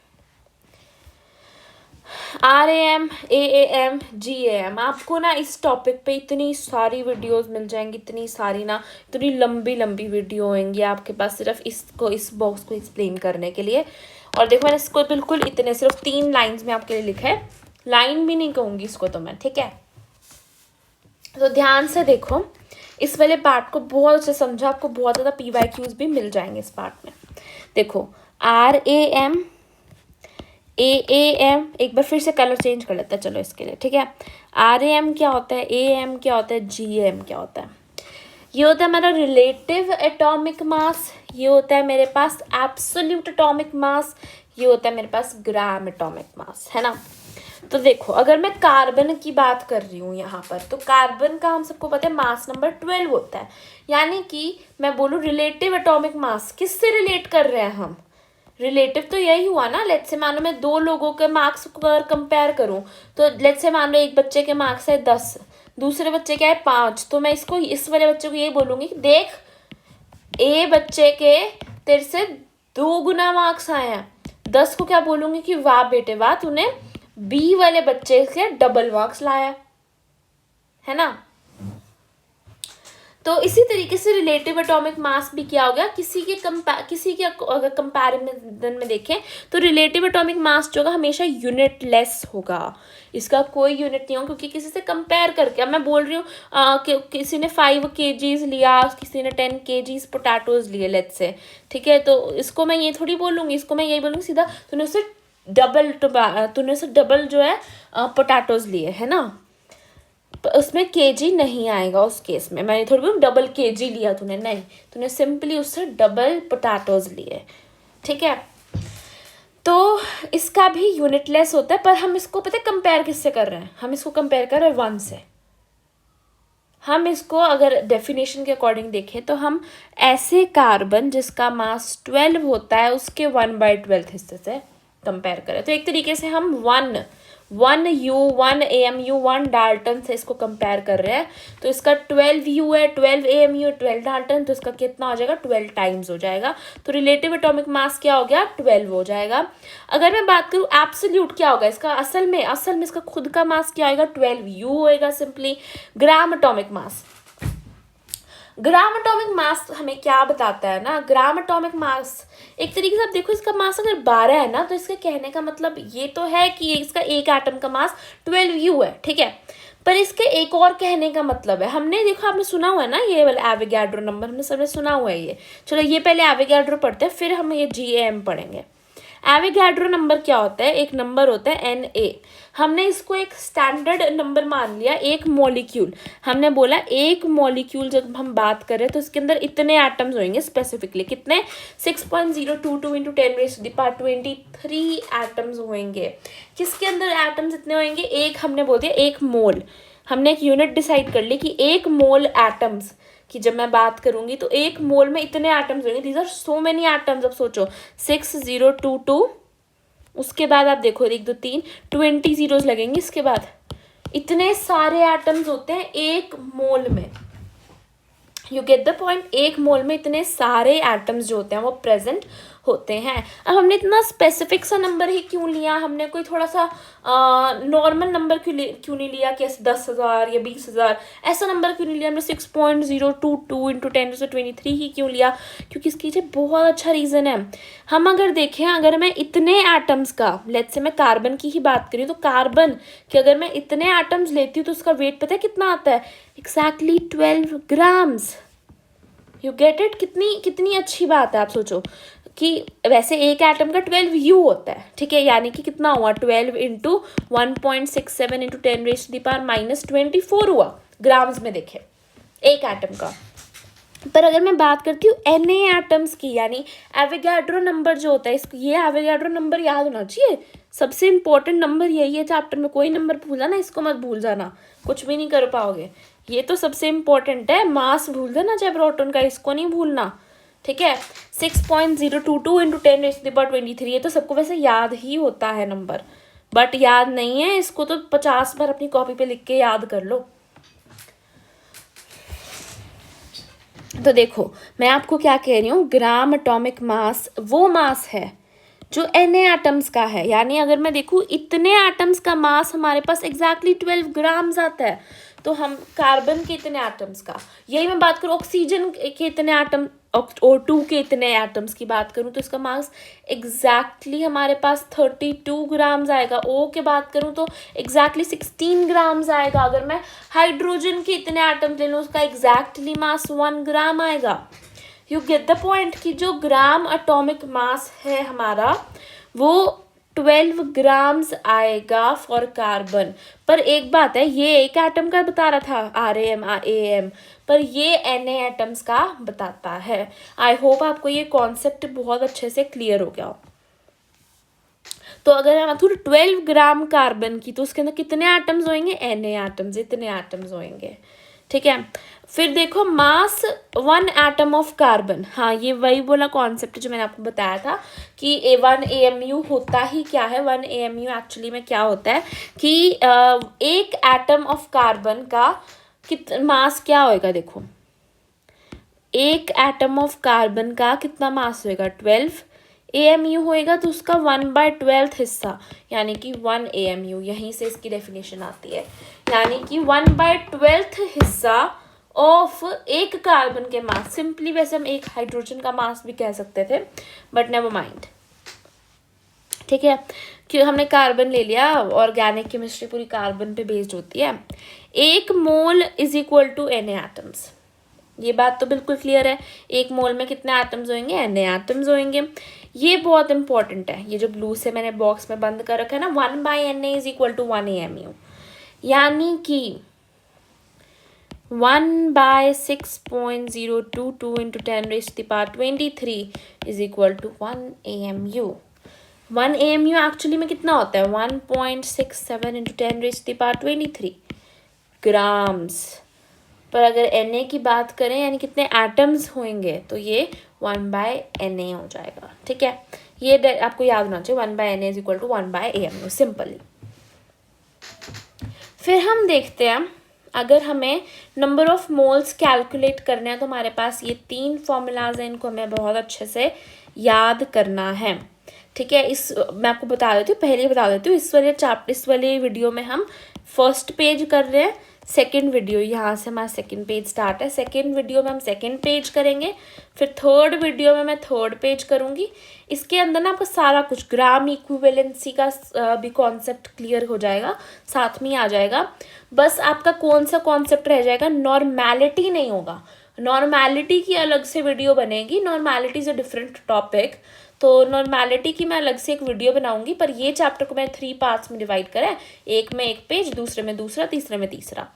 RAM, AAM, GAM। आपको ना इस टॉपिक पे इतनी सारी वीडियोस मिल जाएंगी, इतनी सारी ना, इतनी लंबी वीडियो होंगी आपके पास सिर्फ इस बॉक्स को एक्सप्लेन करने के लिए। और देखो मैंने इसको बिल्कुल इतने सिर्फ 3 लाइन्स में आपके लिए लिखा है, लाइन भी नहीं कहूँगी इसको तो मैं, ठीक है। तो ध्यान से देखो, इस वाले पार्ट को बहुत अच्छे समझो, आपको बहुत ज़्यादा PYQs भी मिल जाएंगे इस पार्ट में। देखो RAM AAM, एक बार फिर से कलर चेंज कर लेते हैं चलो इसके लिए, ठीक है। RAM क्या होता है, AM क्या होता है, GAM क्या होता है। ये होता है मेरा रिलेटिव एटॉमिक मास, ये होता है मेरे पास एब्सोल्यूट एटॉमिक मास, ये होता है मेरे पास ग्राम एटॉमिक मास, है ना। तो देखो अगर मैं कार्बन की बात कर रही हूँ यहाँ पर, तो कार्बन का हम सबको पता है मास नंबर 12 होता है। यानी कि मैं बोलूँ रिलेटिव एटॉमिक मास, किससे रिलेट कर रहे हैं हम, रिलेटिव तो यही हुआ ना। लेट्स से मान लो मैं दो लोगों के मार्क्स को अगर कंपेयर करूँ, तो लेट्स से मान लो एक बच्चे के मार्क्स है 10, दूसरे बच्चे के है 5, तो मैं इसको इस वाले बच्चे को यही बोलूँगी कि देख ए बच्चे के तेरे से 2 गुना मार्क्स आए हैं। 10 को क्या बोलूँगी कि वाह बेटे वाह, तूने बी वाले बच्चे से डबल मार्क्स लाया, है ना। तो इसी तरीके से रिलेटिव एटॉमिक मास भी क्या हो गया, किसी के अगर कंपैरिजन में देखें तो रिलेटिव एटॉमिक मास जो होगा हमेशा यूनिटलेस होगा, इसका कोई यूनिट नहीं होगा, क्योंकि किसी से कंपेयर करके। अब मैं बोल रही हूँ कि किसी ने 5 kgs लिया, किसी ने 10 kgs पोटैटोज लिए लेट्स से, ठीक है, तो इसको मैं ये थोड़ी बोलूँगी, इसको मैं यही बोलूँगी सीधा तूने उससे डबल जो है पोटैटोज लिए, है ना। उसमें केजी नहीं आएगा उस केस में, मैं थोड़ी बोलूँ डबल केजी लिया तूने, नहीं, तूने सिंपली उससे डबल पोटैटोज लिए, ठीक है। तो इसका भी यूनिटलेस होता है, पर हम इसको पता है कंपेयर किससे कर रहे हैं, हम इसको कंपेयर कर रहे हैं 1 से। हम इसको अगर डेफिनेशन के अकॉर्डिंग देखें तो हम ऐसे कार्बन जिसका मास 12 होता है उसके 1/12 हिस्से से कंपेयर करें, तो एक तरीके से हम 1 U 1 AMU 1 डाल्टन से इसको कंपेयर कर रहे हैं। तो इसका 12 U है, 12 AMU 12 डाल्टन, तो इसका कितना हो जाएगा, 12 टाइम्स हो जाएगा। तो रिलेटिव एटॉमिक मास क्या हो गया, 12 हो जाएगा। अगर मैं बात करूँ एब्सोल्यूट क्या होगा इसका, असल में इसका खुद का मास क्या होगा, 12 U होएगा simply. Gram atomic mass, gram atomic mass हमें क्या बताता है ना, ग्राम एटॉमिक मास एक तरीके से आप देखो, इसका मास अगर 12 है ना, तो इसके कहने का मतलब ये तो है कि इसका एक एटम का मास 12 U है, ठीक है। पर इसके एक और कहने का मतलब है, हमने देखो आपने सुना हुआ है ना ये वाला एवोगाड्रो नंबर, हमने सबने सुना हुआ है ये। चलो ये पहले एवोगाड्रो पढ़ते हैं, फिर हम ये GAM पढ़ेंगे। एवोगाड्रो नंबर क्या होता है, एक नंबर होता है Na, हमने इसको एक स्टैंडर्ड नंबर मान लिया। एक मॉलिक्यूल, हमने बोला एक मॉलिक्यूल जब हम बात कर रहे हैं तो इसके अंदर इतने एटम्स होंगे, स्पेसिफिकली कितने, 6.022 × 10⁻23 एटम्स होंगे। किसके अंदर एटम्स इतने होंगे, एक हमने बोल दिया एक मोल, हमने एक यूनिट डिसाइड कर ली कि एक मोल एटम्स की जब मैं बात करूंगी तो एक मोल में इतने एटम्स होंगे, these are so many atoms. अब सोचो 6022, उसके बाद आप देखो 1 2 3 20 जीरोस लगेंगे, इसके बाद इतने सारे एटम्स होते हैं एक मोल में। यू गेट द पॉइंट, एक मोल में इतने सारे एटम्स जो होते हैं वो प्रेजेंट होते हैं। अब हमने इतना स्पेसिफिक सा नंबर ही क्यों लिया, हमने कोई थोड़ा सा नॉर्मल नंबर क्यों नहीं लिया कि 10,000 या 20,000, ऐसा नंबर क्यों नहीं लिया हमने, 6.022 × 10⁻23 ही क्यों लिया, क्योंकि इसके पीछे बहुत अच्छा रीज़न है। हम अगर देखें, अगर मैं इतने एटम्स का, लेट्स से मैं कार्बन की ही बात करी, तो कार्बन के अगर मैं इतने एटम्स लेती हूँ तो उसका वेट पता है कितना आता है, exactly 12 grams. You get it, कितनी अच्छी बात है। आप सोचो कि वैसे एक एटम का 12 U होता है, ठीक है, यानी कि कितना हुआ, 12 × 1.67 × 10⁻⁻24 हुआ ग्राम्स में देखे एक एटम का। पर अगर मैं बात करती हूँ Na एटम्स की, यानी एवोगाड्रो नंबर जो होता है, इसको ये एवोगाड्रो नंबर याद होना चाहिए, सबसे इंपॉर्टेंट नंबर यही है चैप्टर में। कोई नंबर भूला ना, इसको मत भूल जाना, कुछ भी नहीं कर पाओगे, ये तो सबसे इंपॉर्टेंट है। मास भूल देना चाहे प्रोटॉन का, इसको नहीं भूलना, ठीक है। 6.022 × 10⁻23, ये तो सबको वैसे याद ही होता है नंबर, बट याद नहीं है, इसको तो 50 बार अपनी कॉपी पे लिख के याद कर लो। तो देखो मैं आपको क्या कह रही हूँ, ग्राम एटॉमिक मास वो मास है जो Na एटम्स का है, यानी अगर मैं देखूँ इतने एटम्स का मास हमारे पास एग्जैक्टली 12 ग्राम्स आता है। तो हम कार्बन के इतने एटम्स का, यही मैं बात करूँ ऑक्सीजन के इतने एटम, O2 के इतने एटम्स की बात करूँ तो इसका मास एग्जैक्टली हमारे पास 32 ग्राम्स आएगा। O के बात करूँ तो एग्जैक्टली 16 ग्राम्स आएगा। अगर मैं हाइड्रोजन के इतने एटम्स ले लूँ उसका एग्जैक्टली मास 1 ग्राम आएगा। यू गेट द पॉइंट कि जो ग्राम एटॉमिक मास है हमारा वो 12 ग्राम्स आएगा फॉर कार्बन। पर एक बात है, ये एक एटम का बता रहा था RAM AM, पर ये Na एटम्स का बताता है। आई होप आपको ये कॉन्सेप्ट बहुत अच्छे से क्लियर हो गया हो। तो अगर हम 12 ग्राम कार्बन की, तो उसके अंदर कितने एटम्स होंगे? Na एटम्स, इतने एटम्स होंगे। ठीक है, फिर देखो मास 1 एटम ऑफ कार्बन। हाँ, ये वही बोला कॉन्सेप्ट जो मैंने आपको बताया था कि 1 AMU होता ही क्या है। 1 AMU एक्चुअली में क्या होता है कि एक एटम ऑफ कार्बन का मास क्या होएगा। देखो, एक एटम ऑफ कार्बन का कितना मास होएगा? 12 AMU होएगा, तो उसका 1/12 हिस्सा यानी कि 1 AMU, यहीं से इसकी डेफिनेशन आती है। यानी कि 1/12 हिस्सा ऑफ एक कार्बन के मास। सिंपली वैसे हम एक हाइड्रोजन का मास भी कह सकते थे, बट नेवर माइंड। ठीक है, क्यों हमने कार्बन ले लिया, ऑर्गेनिक केमिस्ट्री पूरी कार्बन पे बेस्ड होती है। 1 mole is equal to Na atoms. ये बात तो बिल्कुल क्लियर है। 1 मोल में कितने एटम्स होंगे? Na एटम्स होंगे। ये बहुत इंपॉर्टेंट है, ये जो ब्लू से मैंने बॉक्स में बंद कर रखा है ना, 1/Na is equal to 1 AMU, यानी कि 1/6.022 into 10⁻23 is equal to 1 AMU। 1 AMU actually में कितना होता है? 1.67 into 10⁻23 ग्राम्स। पर अगर Na की बात करें यानी कितने एटम्स होंगे, तो ये 1/Na हो जाएगा। ठीक है, ये आपको याद होना चाहिए, 1/Na is equal to 1/AMU, simply. फिर हम देखते हैं, अगर हमें नंबर ऑफ मोल्स कैलकुलेट करना है तो हमारे पास ये 3 फॉर्मूलाज हैं, इनको हमें बहुत अच्छे से याद करना है। ठीक है, मैं आपको बता देती हूँ, पहले ही बता देती हूँ, इस वाले वीडियो में हम फर्स्ट पेज कर रहे हैं। सेकंड वीडियो, यहाँ से हमारा सेकंड पेज स्टार्ट है। सेकंड वीडियो में हम सेकंड पेज करेंगे, फिर थर्ड वीडियो में मैं थर्ड पेज करूँगी। इसके अंदर ना आपको सारा कुछ ग्राम इक्विवेलेंसी का भी कॉन्सेप्ट क्लियर हो जाएगा, साथ में ही आ जाएगा। बस आपका कौन सा कॉन्सेप्ट रह जाएगा? नॉर्मैलिटी नहीं होगा। नॉर्मैलिटी की अलग से वीडियो बनेगी, normality is a different topic. तो नॉर्मैलिटी की मैं अलग से एक वीडियो बनाऊंगी, पर ये चैप्टर को मैं 3 पार्ट्स में डिवाइड करा है, एक में एक पेज, दूसरे में दूसरा, तीसरे में तीसरा।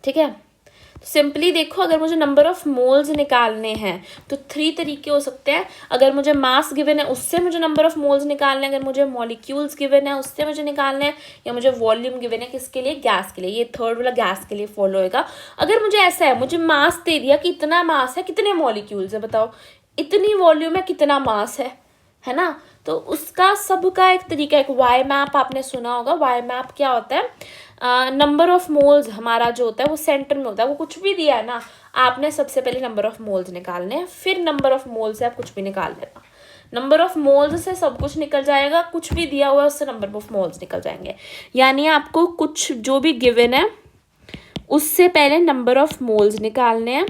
ठीक है, तो सिंपली देखो, अगर मुझे नंबर ऑफ मोल्स निकालने हैं तो 3 तरीके हो सकते हैं। अगर मुझे मास गिवन है उससे मुझे नंबर ऑफ मोल्स निकालने हैं, अगर मुझे मॉलिक्यूल्स गिवन है उससे मुझे निकालने हैं, या मुझे वॉल्यूम गिवन है, किसके लिए? गैस के लिए। ये थर्ड वाला गैस के लिए फॉलो होएगा। अगर मुझे ऐसा है, मुझे मास दे दिया कि इतना मास है, कितने मॉलिक्यूल्स है बताओ, इतनी वॉल्यूम है, कितना मास है ना। तो उसका सबका एक तरीका, एक वाई मैप आपने सुना होगा। वाई मैप क्या होता है? नंबर ऑफ मोल्स हमारा जो होता है वो सेंटर में होता है। वो कुछ भी दिया है ना, आपने सबसे पहले नंबर ऑफ मोल्स निकालने हैं, फिर नंबर ऑफ मोल्स से आप कुछ भी निकाल लेना। नंबर ऑफ मोल्स से सब कुछ निकल जाएगा, कुछ भी दिया हुआ है उससे नंबर ऑफ मोल्स निकल जाएंगे। यानी आपको कुछ जो भी गिवन है उससे पहले नंबर ऑफ मोल्स निकालने हैं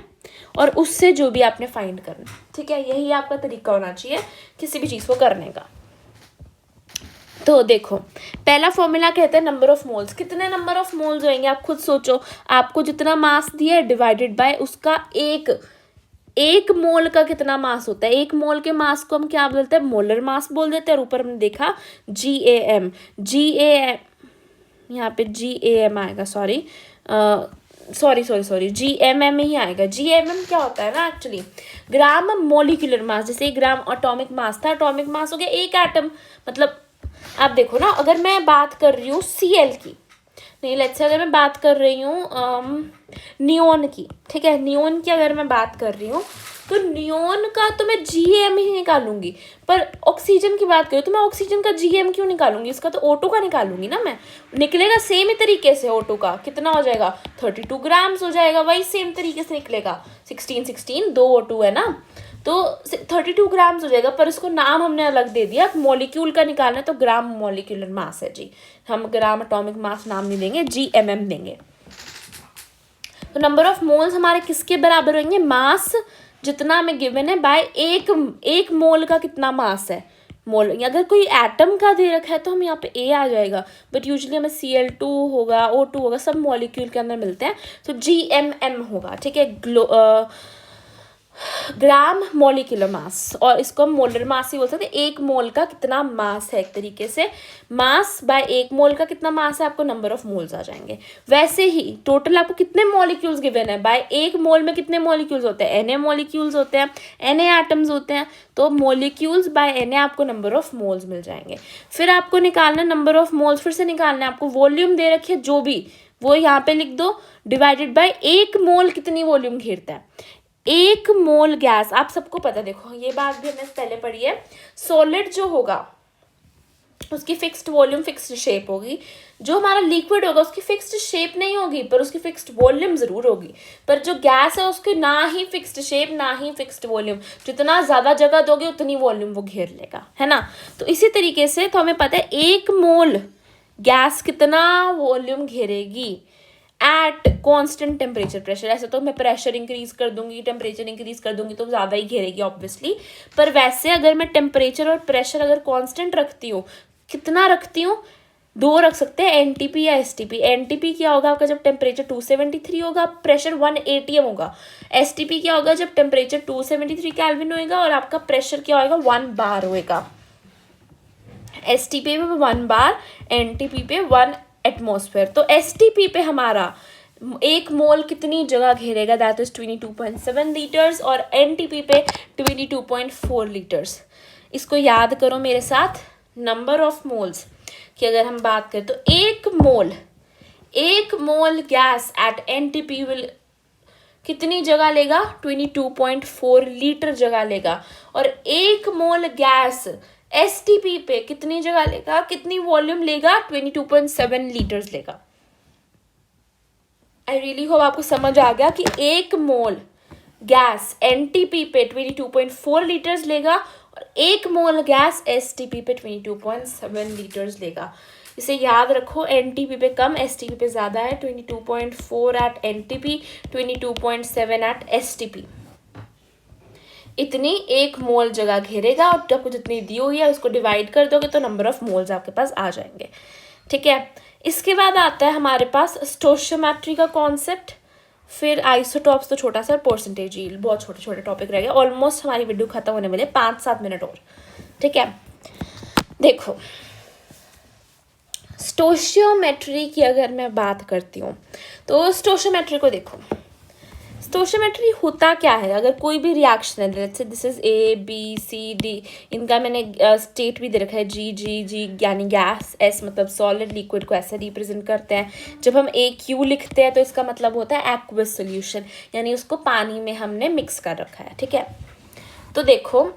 और उससे जो भी आपने फाइंड करना है। ठीक है, यही आपका तरीका होना चाहिए किसी भी चीज़ को करने का। तो देखो, पहला फॉर्मूला कहते हैं नंबर ऑफ मोल्स। कितने नंबर ऑफ मोल्स होंगे आप खुद सोचो। आपको जितना मास दिया है डिवाइडेड बाय उसका एक मोल का कितना मास होता है। एक मोल के मास को हम क्या बोलते हैं? मोलर मास बोल देते हैं। और ऊपर हमने देखा GAM, यहाँ पे GAM आएगा, सॉरी GMM ही आएगा। GMM क्या होता है ना, एक्चुअली ग्राम मोलिकुलर मास। जैसे ग्राम एटॉमिक मास था, एटॉमिक मास हो गया एक एटम। मतलब आप देखो ना, अगर मैं बात कर रही हूँ Cl की, नहीं लेट्स से अगर मैं बात कर रही हूँ नियोन की, ठीक है, नियोन की अगर मैं बात कर रही हूँ तो नियोन का तो मैं GM ही निकालूंगी। पर ऑक्सीजन की बात करूँ तो मैं ऑक्सीजन का GM क्यों निकालूंगी? इसका तो O2 का निकालूंगी ना मैं। निकलेगा सेम ही तरीके से। O2 का कितना हो जाएगा? 32 ग्राम्स हो जाएगा। वही सेम तरीके से निकलेगा। 16 2 O2 है ना, तो 32 ग्राम्स हो जाएगा। पर इसको नाम हमने अलग दे दिया। मॉलिक्यूल का निकालना है तो ग्राम मॉलिक्यूलर मास है जी, हम ग्राम एटॉमिक मास नाम नहीं देंगे, GMM देंगे। तो नंबर ऑफ मोल्स हमारे किसके बराबर होंगे? मास जितना हमें गिवन है बाय एक मोल का कितना मास है। मोल, अगर कोई एटम का दे रखा है तो हम यहाँ पे A आ जाएगा, बट यूजुअली हमें Cl2 होगा, O2 होगा, सब मॉलिक्यूल के अंदर मिलते हैं, तो GMM होगा। ठीक है, ग्राम मॉलिक्यूलर मास, और इसको हम मोलर मास ही बोल सकते हैं। एक मोल का कितना मास है, एक तरीके से मास बाय एक मोल का कितना मास है, आपको नंबर ऑफ मोल्स आ जाएंगे। वैसे ही टोटल आपको कितने मॉलिक्यूल्स गिवन है, बाय एक मोल में कितने मॉलिक्यूल्स होते हैं, Na मॉलिक्यूल्स होते हैं, Na एटम्स होते हैं, तो मॉलिक्यूल्स बाय Na आपको नंबर ऑफ मोल्स मिल जाएंगे। फिर आपको निकालना नंबर ऑफ मोल्स, फिर से निकालना है आपको वॉल्यूम दे रखी है जो भी, वो यहाँ पे लिख दो, डिवाइडेड बाय एक मोल कितनी वॉल्यूम घेरता है। एक मोल गैस, आप सबको पता है, देखो ये बात भी हमने पहले पढ़ी है, सॉलिड जो होगा उसकी फिक्स्ड वॉल्यूम फिक्स्ड शेप होगी, जो हमारा लिक्विड होगा उसकी फिक्स्ड शेप नहीं होगी पर उसकी फिक्स्ड वॉल्यूम जरूर होगी। पर जो गैस है उसकी ना ही फिक्स्ड शेप ना ही फिक्स्ड वॉल्यूम, जितना ज्यादा जगह दोगे उतनी वॉल्यूम वो घेर लेगा, है ना। तो इसी तरीके से तो हमें पता है एक मोल गैस कितना वॉल्यूम घेरेगी एट कांस्टेंट टेम्परेचर प्रेशर। ऐसे तो मैं प्रेशर इंक्रीज कर दूंगी, टेम्परेचर इंक्रीज कर दूंगी तो ज़्यादा ही घेरेगी ऑब्वियसली, पर वैसे अगर मैं टेम्परेचर और प्रेशर अगर कांस्टेंट रखती हूँ, कितना रखती हूँ, दो रख सकते हैं, एनटीपी या एसटीपी। एनटीपी क्या होगा आपका जब टेम्परेचर 273 होगा, प्रेशर 1 atm होगा। एसटीपी क्या होगा जब टेम्परेचर 273 केल्विन होएगा और आपका प्रेशर क्या होएगा 1 बार होएगा। एसटीपी पे 1 बार, एनटीपी पे 1 एटमॉस्फेयर। तो एसटीपी पे हमारा एक मोल कितनी जगह घेरेगा, दैट इज 22.7 लीटर्स, और एनटीपी पे 22.4 लीटर्स। इसको याद करो मेरे साथ, नंबर ऑफ मोल्स की अगर हम बात करें तो एक mole gas at NTP will कितनी जगह लेगा, 22.4 लीटर जगह लेगा। और एक मोल गैस एसटीपी पे कितनी जगह लेगा, कितनी वॉल्यूम लेगा, 22.7 लीटर्स लेगा। आई रियली होप आपको समझ आ गया कि एक मोल गैस एनटीपी पे 22.4 लीटर्स लेगा और एक मोल गैस एसटीपी पे 22.7 लीटर्स लेगा। इसे याद रखो, एनटीपी पे कम, एसटीपी पे ज़्यादा है। 22.4 एट एनटीपी, 22.7 एट एसटीपी। इतनी एक मोल जगह घेरेगा, और आपको जितनी दी हुई है उसको डिवाइड कर दोगे तो नंबर ऑफ मोल्स आपके पास आ जाएंगे। ठीक है, इसके बाद आता है हमारे पास स्टोशियोमेट्री का कॉन्सेप्ट, फिर आइसोटॉप्स तो छोटा सा, परसेंटेज यील्ड, बहुत छोटे छोटे टॉपिक रह गए। ऑलमोस्ट हमारी वीडियो खत्म होने वाली है, 5-7 मिनट और। ठीक है, देखो स्टोशियोमेट्री की अगर मैं बात करती हूँ तो स्टोशियोमेट्री को देखो, स्टोशियोमेट्री होता क्या है। अगर कोई भी रिएक्शन है, let's say this is A B C D, इनका मैंने स्टेट भी दे रखा है, जी यानी गैस, एस मतलब सॉलिड, लिक्विड को ऐसे रिप्रेजेंट करते हैं। जब हम ए क्यू लिखते हैं तो इसका मतलब होता है एक्वस सोल्यूशन, यानी उसको पानी में हमने मिक्स कर रखा है। ठीक है, तो देखो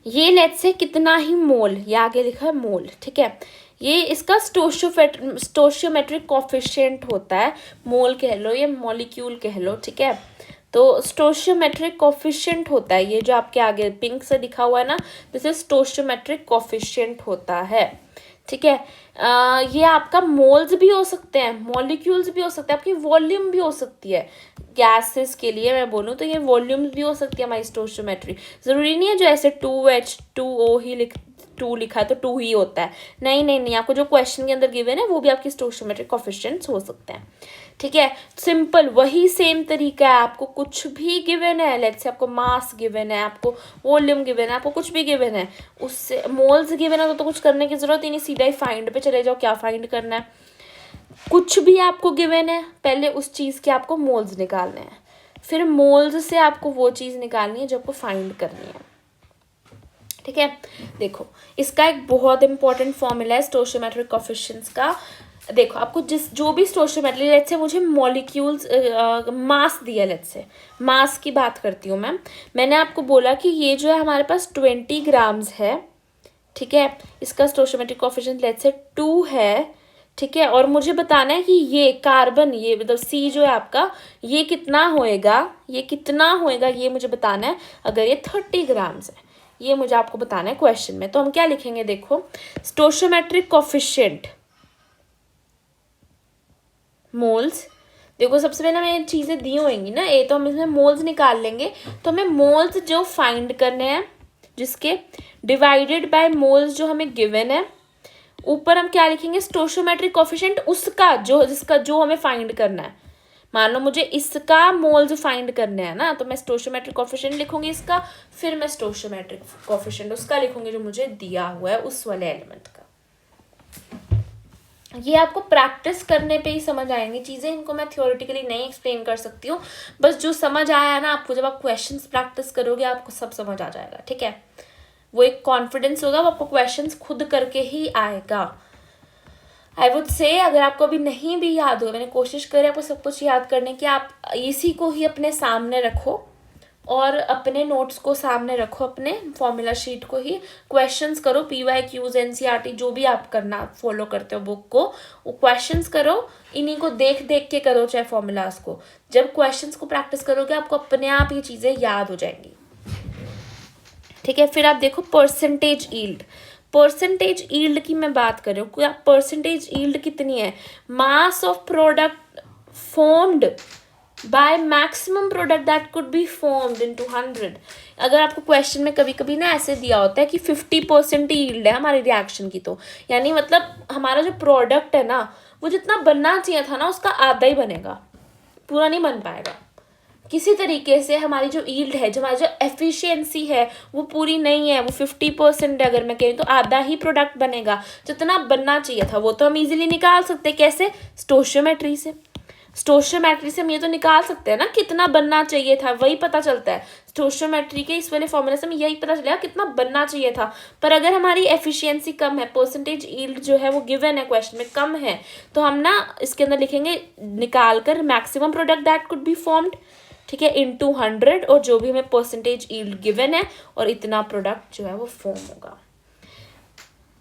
ये लेट्स से कितना ही मोल, ये आगे लिखा है मोल। ठीक है, ये इसका स्टोशियोमेट्रिक कोफिशिएंट होता है, मोल कह लो या मॉलिक्यूल कह लो। ठीक है, तो स्टोशियोमेट्रिक कोफिशिएंट होता है, ये जो आपके आगे पिंक से दिखा हुआ है ना, दिस इज स्टोशियोमेट्रिक कोफिशिएंट होता है। ठीक है, ये आपका मोल्स भी हो सकते हैं, मॉलिक्यूल्स भी हो सकते हैं, आपकी वॉल्यूम भी हो सकती है। गैसेस के लिए मैं बोलूँ तो ये वॉल्यूम्स भी हो सकती है हमारी स्टोशियोमेट्री। ज़रूरी नहीं है जो ऐसे 2H2O ही 2 लिखा है तो 2 ही होता है, नहीं, आपको जो क्वेश्चन के अंदर गिवन है वो भी आपकी स्टोशियोमेट्रिक कोफिशिएंट्स हो सकते हैं। ठीक है, सिंपल वही सेम तरीका है, आपको कुछ भी गिवन है, लेट्स से आपको मास गिवन है, आपको वॉल्यूम गिवन है, आपको कुछ भी गिवन है, उससे मोल्स गिवन है तो कुछ करने की जरूरत ही नहीं, सीधा ही फाइंड पे चले जाओ, क्या फाइंड करना है। कुछ भी आपको गिवन है, पहले उस चीज़ के आपको मोल्स निकालने हैं, फिर मोल्स से आपको वो चीज़ निकालनी है जो आपको फाइंड करनी है। ठीक है, देखो इसका एक बहुत इंपॉर्टेंट फॉर्मूला है स्टोशियोमेट्रिक कोफिशिएंट्स का। देखो आपको जो भी स्टोशियोमेट्री, लेट्स से मुझे मॉलिक्यूल्स मास दिया, लेट्स से मास की बात करती हूँ मैंने आपको बोला कि ये जो है हमारे पास 20 ग्राम्स है। ठीक है, इसका स्टोशियोमेट्रिक कोफिशिएंट लेट्स से 2 है। ठीक है, और मुझे बताना है कि ये कार्बन, ये मतलब सी जो है आपका, ये कितना होएगा, ये मुझे बताना है। अगर ये 30 ग्राम्स है, ये मुझे आपको बताना है क्वेश्चन में, तो हम क्या लिखेंगे, देखो स्टोशियोमेट्रिक कोफिशिएंट मोल्स। देखो सबसे पहले हमें चीज़ें दी होंगी ना, तो हम इसमें मोल्स निकाल लेंगे, तो हमें मोल्स जो फाइंड करने हैं, जिसके डिवाइडेड बाय मोल्स जो हमें गिवन है, ऊपर हम क्या लिखेंगे, स्टोशियोमेट्रिक कोफिशिएंट उसका जो हमें फाइंड करना है। मान लो मुझे इसका मोल्स फाइंड करने हैं ना, तो मैं स्टोइचियोमेट्रिक कोफिशिएंट लिखूंगी इसका, फिर मैं स्टोइचियोमेट्रिक कोफिशिएंट उसका लिखूंगी जो मुझे दिया हुआ है उस वाले एलिमेंट का। ये आपको प्रैक्टिस करने पे ही समझ आएंगी चीज़ें, इनको मैं थियोरेटिकली नहीं एक्सप्लेन कर सकती हूँ। बस जो समझ आया है ना आपको, जब आप क्वेश्चंस प्रैक्टिस करोगे आपको सब समझ आ जाएगा, ठीक है। वो एक कॉन्फिडेंस होगा, वो आपको क्वेश्चंस खुद करके ही आएगा। आई वुड से अगर आपको अभी नहीं भी याद हो, मैंने कोशिश करी आपको सब कुछ याद करने की, आप इसी को ही अपने सामने रखो और अपने नोट्स को सामने रखो, अपने फॉर्मूला शीट को ही क्वेश्चंस करो, PYQs NCERT जो भी आप करना फॉलो करते हो बुक को, वो क्वेश्चंस करो, इन्हीं को देख देख के करो चाहे फॉर्मूलाज को। जब क्वेश्चंस को प्रैक्टिस करोगे आपको अपने आप ये चीज़ें याद हो जाएंगी, ठीक है। फिर आप देखो परसेंटेज यील्ड, परसेंटेज यील्ड की मैं बात कर रही हूँ। परसेंटेज यील्ड कितनी है? Mass of product formed by maximum product that could be formed into 100। अगर आपको क्वेश्चन में कभी कभी ना ऐसे दिया होता है कि 50% यील्ड है हमारी रिएक्शन की, तो यानी मतलब हमारा जो प्रोडक्ट है ना वो जितना बनना चाहिए था ना उसका आधा ही बनेगा, पूरा नहीं बन पाएगा। किसी तरीके से हमारी जो यील्ड है, जो हमारी जो एफिशिएंसी है वो पूरी नहीं है, वो 50% है अगर मैं कहूँ, तो आधा ही प्रोडक्ट बनेगा जितना बनना चाहिए था। वो तो हम इजीली निकाल सकते हैं, कैसे? स्टोइचियोमेट्री से। स्टोइचियोमेट्री से हम ये तो निकाल सकते हैं ना कितना बनना चाहिए था, वही पता चलता है। स्टोइचियोमेट्री के इस वाले फॉर्मूले से हमें यही पता चलेगा कितना बनना चाहिए था। पर अगर हमारी एफिशिएंसी कम है, परसेंटेज यील्ड जो है वो गिवन है क्वेश्चन में कम है, तो हम ना इसके अंदर लिखेंगे निकाल कर maximum product that could be formed, ठीक है, इनटू 100, और जो भी हमें परसेंटेज यील्ड गिवन है और इतना प्रोडक्ट जो है वो फॉर्म होगा।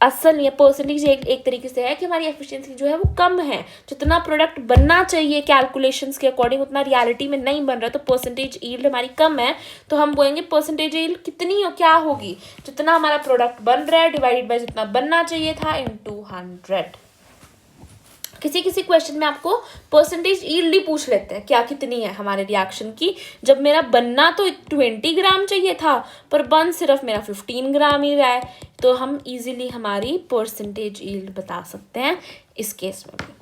असल ये परसेंटेज एक तरीके से है कि हमारी एफिशिएंसी जो है वो कम है, जितना प्रोडक्ट बनना चाहिए कैलकुलेशंस के अकॉर्डिंग उतना रियलिटी में नहीं बन रहा, तो परसेंटेज यील्ड हमारी कम है। तो हम बोलेंगे परसेंटेज यील्ड कितनी हो, क्या होगी? जितना हमारा प्रोडक्ट बन रहा है डिवाइडेड बाय जितना बनना चाहिए था इनटू 100। किसी किसी क्वेश्चन में आपको परसेंटेज यील्ड ही पूछ लेते हैं, क्या कितनी है हमारे रिएक्शन की, जब मेरा बनना तो 20 ग्राम चाहिए था पर बन सिर्फ मेरा 15 ग्राम ही रहा है, तो हम इजीली हमारी परसेंटेज यील्ड बता सकते हैं इस केस में भी।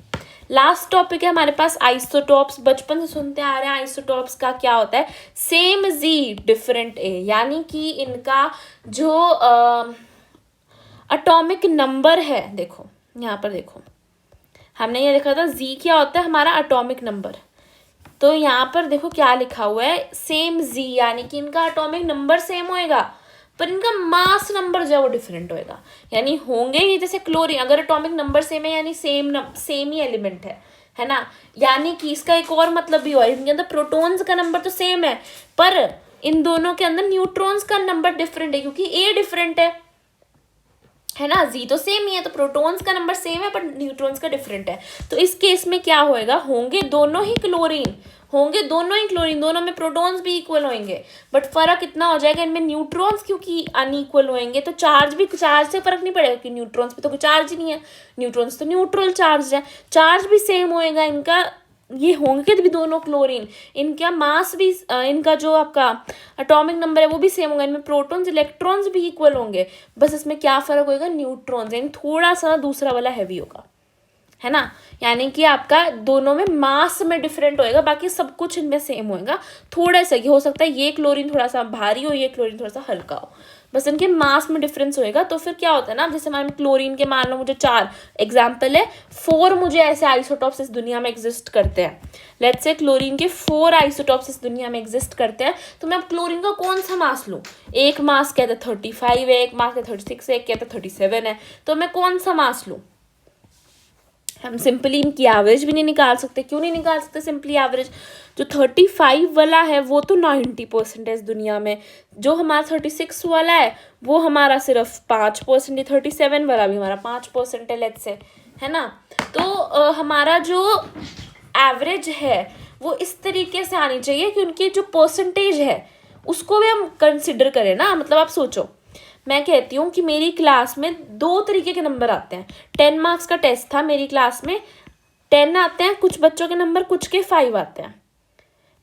लास्ट टॉपिक है हमारे पास आइसोटॉप्स। बचपन से सुनते आ रहे हैं आइसोटॉप्स का क्या होता है? सेम जी डिफरेंट ए, यानी कि इनका जो एटॉमिक नंबर है, देखो यहाँ पर देखो हमने ये लिखा था जी क्या होता है हमारा एटॉमिक नंबर, तो यहाँ पर देखो क्या लिखा हुआ है सेम जी, यानी कि इनका एटॉमिक नंबर सेम होएगा पर इनका मास नंबर जो है वो डिफरेंट होएगा। यानी होंगे ही जैसे क्लोरीन, अगर एटॉमिक नंबर सेम है यानी सेम ही एलिमेंट है ना, यानी कि इसका एक और मतलब भी हुआ, इनके अंदर प्रोटॉन्स का नंबर तो सेम है पर इन दोनों के अंदर न्यूट्रॉन्स का नंबर डिफरेंट है, क्योंकि ए डिफरेंट है ना, जी तो सेम ही है, तो प्रोटॉन्स का नंबर सेम है पर न्यूट्रॉन्स का डिफरेंट है। तो इस केस में क्या होएगा, होंगे दोनों ही क्लोरीन, दोनों में प्रोटॉन्स भी इक्वल होंगे, बट फर्क इतना हो जाएगा इनमें न्यूट्रॉन्स क्योंकि अनइक्वल होंगे, तो चार्ज से फर्क नहीं पड़ेगा कि न्यूट्रॉन्स पे तो कोई चार्ज ही नहीं है, न्यूट्रॉन्स तो न्यूट्रल चार्ज है, चार्ज भी सेम होएगा इनका, ये होंगे भी दोनों क्लोरीन, इनका मास भी इनका जो आपका एटॉमिक नंबर है वो भी सेम होगा, इनमें प्रोटॉन्स इलेक्ट्रॉन्स भी इक्वल होंगे, बस इसमें क्या फ़र्क होगा, न्यूट्रॉन्स यानी थोड़ा सा दूसरा वाला हैवी होगा, है ना, यानी कि आपका दोनों में मास में डिफरेंट होएगा, बाकी सब कुछ इनमें सेम होएगा, थोड़ा सा ये हो सकता है ये क्लोरीन थोड़ा सा भारी हो, ये क्लोरीन थोड़ा सा हल्का हो, बस इनके मास में डिफरेंस होएगा। तो फिर क्या होता है ना, जैसे हमारे क्लोरीन के मान लो मुझे 4 एग्जाम्पल है, 4 मुझे ऐसे आइसोटॉप्स इस दुनिया में एग्जिस्ट करते हैं, लेट्स से क्लोरीन के 4 आइसोटॉप्स इस दुनिया में एग्जिस्ट करते हैं, तो मैं अब क्लोरीन का कौन सा मास लूँ, एक मास कहते हैं 35 है, एक मास कहते हैं 36 है, एक कहते हैं 37 है, तो मैं कौन सा मास लूँ? हम सिंपली इनकी एवरेज भी नहीं निकाल सकते, क्यों नहीं निकाल सकते सिंपली एवरेज, जो 35 वाला है वो तो 90% है इस दुनिया में, जो हमारा 36 वाला है वो हमारा सिर्फ 5% है, 37 वाला भी हमारा 5% है लेट्स से, है ना, तो हमारा जो एवरेज है वो इस तरीके से आनी चाहिए कि उनकी जो परसेंटेज है उसको भी हम कंसिडर करें ना, मतलब आप सोचो, मैं कहती हूँ कि मेरी क्लास में 2 तरीके के नंबर आते हैं, 10 मार्क्स का टेस्ट था मेरी क्लास में, 10 आते हैं कुछ बच्चों के नंबर, कुछ के 5 आते हैं,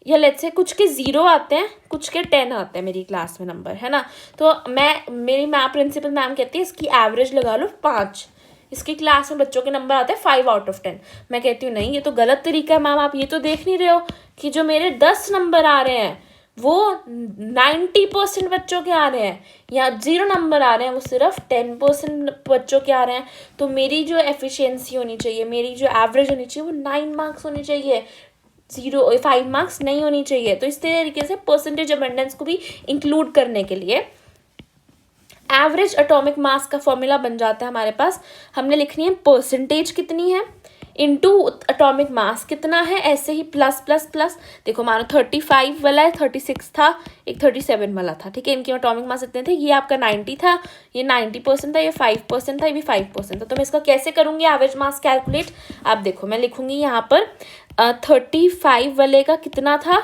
या लेट्स से कुछ के 0 आते हैं, कुछ के 10 आते हैं मेरी क्लास में नंबर, है ना, तो मेरी प्रिंसिपल मैम कहती है इसकी एवरेज लगा लो 5, इसकी क्लास में बच्चों के नंबर आते हैं 5/10। मैं कहती हूँ नहीं, ये तो गलत तरीका है मैम, आप ये तो देख नहीं रहे हो कि जो मेरे 10 नंबर आ रहे हैं वो 90% बच्चों के आ रहे हैं, या 0 नंबर आ रहे हैं वो सिर्फ 10% बच्चों के आ रहे हैं। तो मेरी जो एफिशिएंसी होनी चाहिए, मेरी जो एवरेज होनी चाहिए वो 9 मार्क्स होनी चाहिए, 5 मार्क्स नहीं होनी चाहिए। तो इस तरीके से परसेंटेज अबेंडेंस को भी इंक्लूड करने के लिए एवरेज एटॉमिक मास का फॉर्मूला बन जाता है हमारे पास। हमने लिखनी है परसेंटेज कितनी है इनटू एटॉमिक मास कितना है, ऐसे ही प्लस प्लस प्लस। देखो मानो 35 वाला है, 36 था, एक 37 वाला था, ठीक है। इनके एटॉमिक मास इतने थे, ये आपका 90 था, ये 90% था, ये 5% था, ये भी 5% था। तो मैं इसका कैसे करूँगी एवरेज मास कैलकुलेट? आप देखो मैं लिखूँगी यहाँ पर 35 वाले का कितना था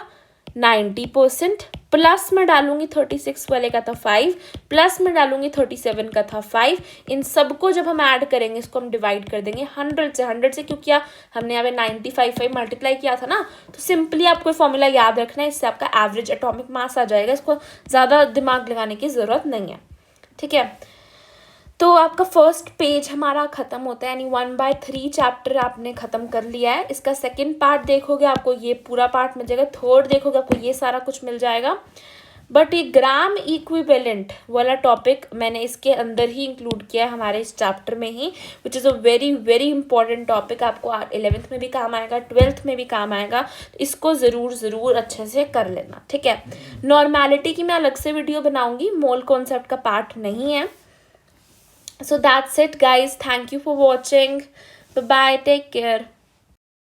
90%, प्लस में डालूंगी 36 वाले का था 5, प्लस में डालूंगी 37 का था 5। इन सबको जब हम ऐड करेंगे, इसको हम डिवाइड कर देंगे 100 से क्यों किया हमने यहाँ पे 95 मल्टीप्लाई किया था ना। तो सिंपली आपको फॉर्मूला याद रखना है, इससे आपका एवरेज एटॉमिक मास आ जाएगा। इसको ज़्यादा दिमाग लगाने की ज़रूरत नहीं है, ठीक है। तो आपका फर्स्ट पेज हमारा ख़त्म होता है, यानी 1/3 चैप्टर आपने ख़त्म कर लिया है। इसका सेकंड पार्ट देखोगे आपको ये पूरा पार्ट मिल जाएगा, थर्ड देखोगे आपको ये सारा कुछ मिल जाएगा। बट ये ग्राम इक्विवेलेंट वाला टॉपिक मैंने इसके अंदर ही इंक्लूड किया है हमारे इस चैप्टर में ही, which is a very very important topic. आपको 11th में भी काम आएगा, 12th में भी काम आएगा, तो इसको ज़रूर अच्छे से कर लेना, ठीक है। नॉर्मेलिटी की मैं अलग से वीडियो बनाऊँगी, मोल कॉन्सेप्ट का पार्ट नहीं है। So that's it guys, thank you for watching, bye bye, take care.